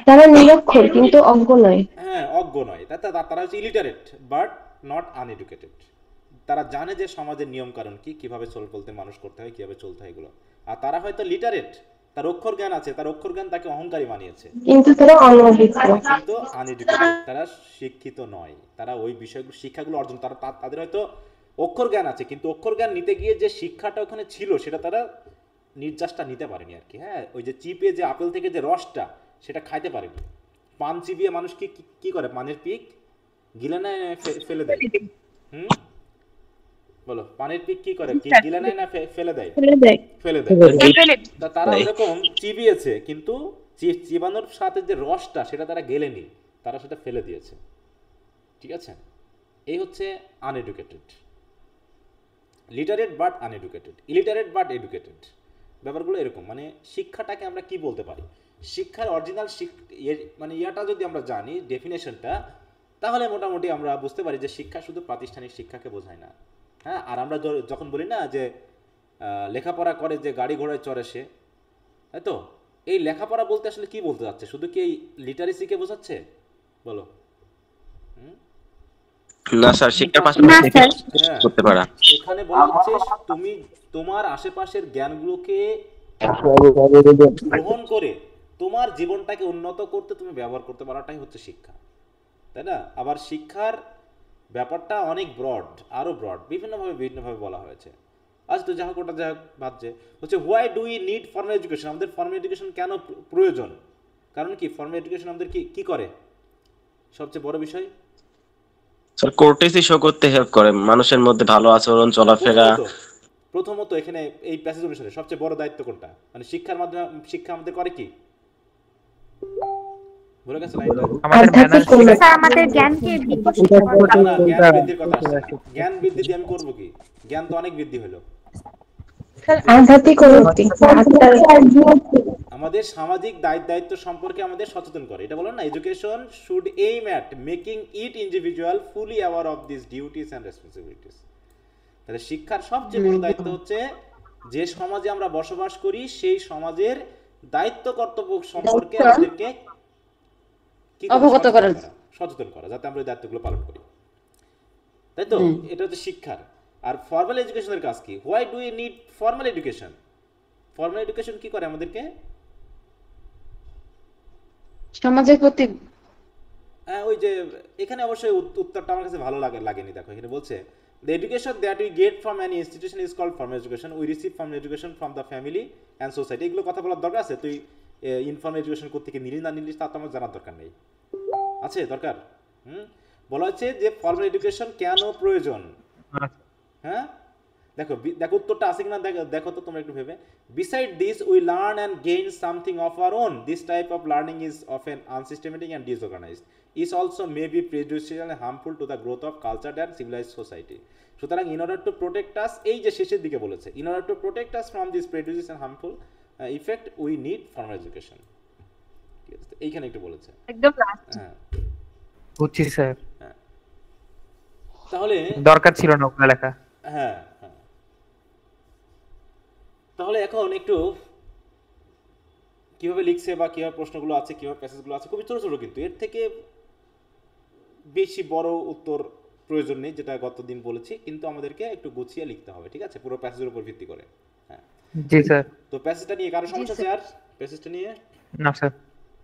তারা নিরক্ষর কিন্তু অজ্ঞ নয়। হ্যাঁ, অজ্ঞ নয়, তারা হচ্ছে ইলিটারেট বাট নট আনএডুকেটেড। তারা জানে যে সমাজের নিয়ম কারণ কি, কিভাবে চলতে মানুষ করতে হয়, কিভাবে চলতে হয় এগুলো। আর তারা হয়তো লিটারেট, তার অক্ষর জ্ঞান আছে, তার অক্ষর জ্ঞান তাকে অহংকারী বানিয়েছে, কিন্তু তারা অনভিজ্ঞ, কিন্তু আনএডুকেটেড, তারা শিক্ষিত নয়। তারা ওই বিষয়গুলো, শিক্ষাগুলো অর্জন, তাদের হয়তো অক্ষর জ্ঞান আছে, কিন্তু অক্ষর জ্ঞান নিতে গিয়ে যে শিক্ষাটা ওখানে ছিল সেটা তারা নির্যাসটা নিতে পারেনি আর কি। হ্যাঁ, ওই যে চিপে যে আপেল থেকে যে রসটা, সেটা খাইতে পারেনি। পান চিবিয়ে মানুষ কি করে? পানের পিক গিলে নেয় না ফেলে দেয়? বলো, পানের পিক কি করে? গিলে নেয় না ফেলে দেয়? ফেলে দেয়। তারা এরকম চিবিয়েছে, কিন্তু চিবানোর সাথে যে রসটা, সেটা তারা গেলেনি, তারা সেটা ফেলে দিয়েছে। ঠিক আছে? এই হচ্ছে uneducated. Literate but uneducated, illiterate but educated, ব্যাপারগুলো এরকম। মানে শিক্ষাটাকে আমরা কি বলতে পারি? শিক্ষার অরিজিনাল মানে ইয়াটা যদি আমরা জানি, ডেফিনেশনটা, তাহলে মোটামুটি আমরা বুঝতে পারি যে শিক্ষা শুধু প্রাতিষ্ঠানিক শিক্ষাকে বোঝায় না। হ্যাঁ, আর আমরা যখন বলি না যে লেখাপড়া করে যে গাড়ি ঘোড়ায় চড়ে সে, তাই তো, এই লেখাপড়া বলতে আসলে কি বলতে যাচ্ছে? শুধু কি এই লিটারেসিকে বোঝাচ্ছে বলো? না স্যার, শিক্ষার পাশাপাশি করতে পারা। এখানে বলা হচ্ছে তুমি তোমার আশেপাশের জ্ঞানগুলোকে গ্রহণ করে তোমার জীবনটাকে উন্নত করতে তুমি ব্যবহার করতে পারাটাই হচ্ছে শিক্ষা, তাই না? আবার শিক্ষার ব্যাপারটা অনেক ব্রড, আরো ব্রড, বিভিন্নভাবে বলা হয়েছে। আজ তো যাই হোক, ওটা যাই হোক ভাবছে হচ্ছে why do we need formal education? আমাদের ফর্মাল এডুকেশন কেন প্রয়োজন? কারণ কি? ফর্মাল এডুকেশন আমাদের কি করে? সবচেয়ে বড় বিষয় স্যার, কোর্টেসি শো করতে হেল্প করে, মানুষের মধ্যে ভালো আচরণ, চলাফেরা। প্রথমত এখানে এই প্যাসেজ অনুসারে সবচেয়ে বড় দায়িত্ব কোনটা? মানে শিক্ষার মাধ্যমে শিক্ষা আমাদের করে কি? বলে গেছে লাইনটা, আমাদের জ্ঞানকে বৃদ্ধির কথা আসছে। জ্ঞান বৃদ্ধি দিয়ে আমি করব কি? জ্ঞান তো অনেক বৃদ্ধি হলো। আমাদের সামাজিক দায়িত্ব সম্পর্কে আমাদের সচেতন করে। এটা বলো না, education should aim at making it individual fully aware of this duties and responsibilities. তাহলে শিক্ষার সবচেয়ে বড় দায়িত্ব হচ্ছে যে সমাজে আমরা বসবাস করি, সেই সমাজের দায়িত্ব কর্তব্য সম্পর্কে আমাদেরকে অবগত করা, সচেতন করা, যাতে আমরা এই দায়িত্বগুলো পালন করি, তাই তো? এটা হচ্ছে শিক্ষার। আর ফর্মাল এডুকেশনের কাজ কি? Why do you need formal education? Formal education কি করে আমাদেরকে? সমাজের প্রতি, ওই যে এখানে অবশ্যই উত্তরটা আমার কাছে ভালো লাগেনি। দেখো এখানে বলছে the education that we get from any institution is called formal education. We receive formal education from the family and society. এগুলো কথা বলার দরকার আছে? তুই ইনফর্মাল এডুকেশন করতে কি নিলি না নিলি তা তো আমার জানার দরকার নেই, আছে দরকার? বলা হচ্ছে যে ফর্মাল এডুকেশন কেন প্রয়োজন। হ্যাঁ, দেখো উত্তরটা আছে কিনা দেখো তো তোমরা একটু ভেবে। Beside this we learn and gain something of our own. This type of learning is often unsystematic and disorganized. It also may be prejudicial and harmful to the growth of cultured and civilized society. সুতরাং in order to protect us, এই যে শেষের দিকে বলেছে, in order to protect us from this prejudice and harmful effect we need formal education. ঠিক আছে, এইখানে একটু বলেছে একদম লাস্ট। হ্যাঁ, বুঝছি স্যার। তাহলে দরকার ছিল না ওগুলো লেখা। হ্যাঁ হ্যাঁ, তাহলে এখন একটু কিভাবে লিখছে বা কিভাবে প্রশ্নগুলো আছে, কিভাবে প্যাসেজগুলো আছে, খুবই ছোট ছোট, কিন্তু এর থেকে বেশি বড় উত্তর প্রয়োজন নেই, যেটা গতদিন বলেছি, কিন্তু আমাদেরকে একটু গুছিয়ে লিখতে হবে, ঠিক আছে, পুরো প্যাসেজের উপর ভিত্তি করে। হ্যাঁ, জি স্যার। তো প্যাসেজটা নিয়ে কারো জি সমস্যা আছে স্যার। আর প্যাসেজটা নিয়ে? না স্যার।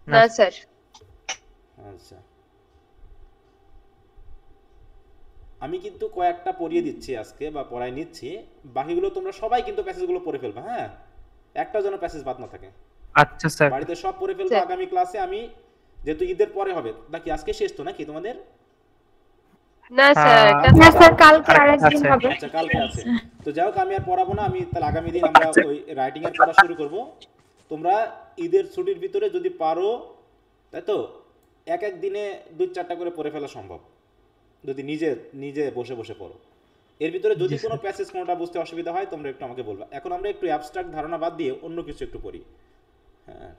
না স্যার। আচ্ছা, আমি কিন্তু কয়েকটা পড়িয়ে দিচ্ছি আজকে বা পড়াই নিচ্ছি, বাকিগুলো তোমরা সবাই কিন্তু প্যাসেজগুলো পড়ে ফেলবে, হ্যাঁ, একটাও যেন প্যাসেজ বাদ না থাকে। আচ্ছা স্যার। বাড়িতে সব পড়ে ফেলবো, স্যার। আগামী ক্লাসে আমি, যেহেতু ঈদের পরে হবে নাকি, আজকে শেষ তো নাকি তোমাদের? না স্যার, আহ, একটা না স্যার। স্যার, কালকে আরেকটা আরেকদিন আছে। হবে। আচ্ছা, কালকে আছে, তো যাই হোক, আমি আর পড়াবো না, আমি তাহলে আগামী দিন আমরা ওই রাইটিং এর পড়া শুরু করব। তোমরা ঈদের ছুটির ভিতরে যদি পারো, তাই তো, এক এক দিনে 2-4টা করে পড়ে ফেলা সম্ভব, যদি নিজে নিজে বসে বসে পড়ো। এর ভিতরে যদি কোনো প্যাসেজ কোনোটা বুঝতে অসুবিধা হয় তোমরা একটু আমাকে বলবা। এখন আমরা একটু অ্যাবস্ট্রাক্ট ধারণা বাদ দিয়ে অন্য কিছু একটু পড়ি। হ্যাঁ,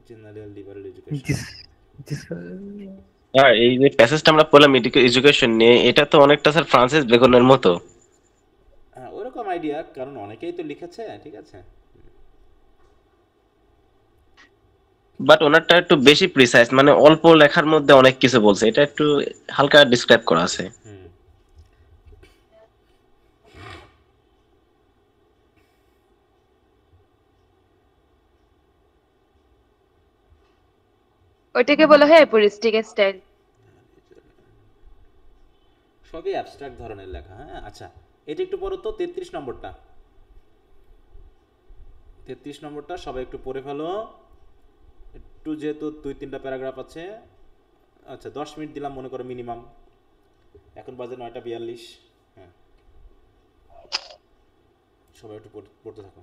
জেনারেল লিবারেল জি এডুকেশন। জি স্যার। আর এই যে প্যাসেজটা আমরা পড়লাম এডুকেশন নিয়ে, এটা তো অনেকটা স্যার ফ্রান্সিস বেকনের মতো। হ্যাঁ, ওরকম আইডিয়া, কারণ অনেকেই তো লিখেছে, ঠিক আছে। বাট ওনারটা একটু বেশি প্রিসাইজ, মানে অল্প লেখার মধ্যে অনেক কিছু বলছে, এটা একটু হালকা ডিসক্রাইব করা আছে। হুম, ওইটাকে বলা হয় অ্যাপোরিস্টিক স্টাইল। সবই অ্যাবস্ট্রাক্ট ধরনের লেখা। হ্যাঁ, আচ্ছা, এটা একটু পড়ো তো, 33 নম্বরটা। 33 নম্বরটা সবাই একটু পড়ে ফেলো একটু, যেহেতু 2-3টা প্যারাগ্রাফ আছে। আচ্ছা, 10 মিনিট দিলাম মনে করো মিনিমাম, এখন বাজে 9টা 42। হ্যাঁ, সবাই একটু পড়তে থাকো।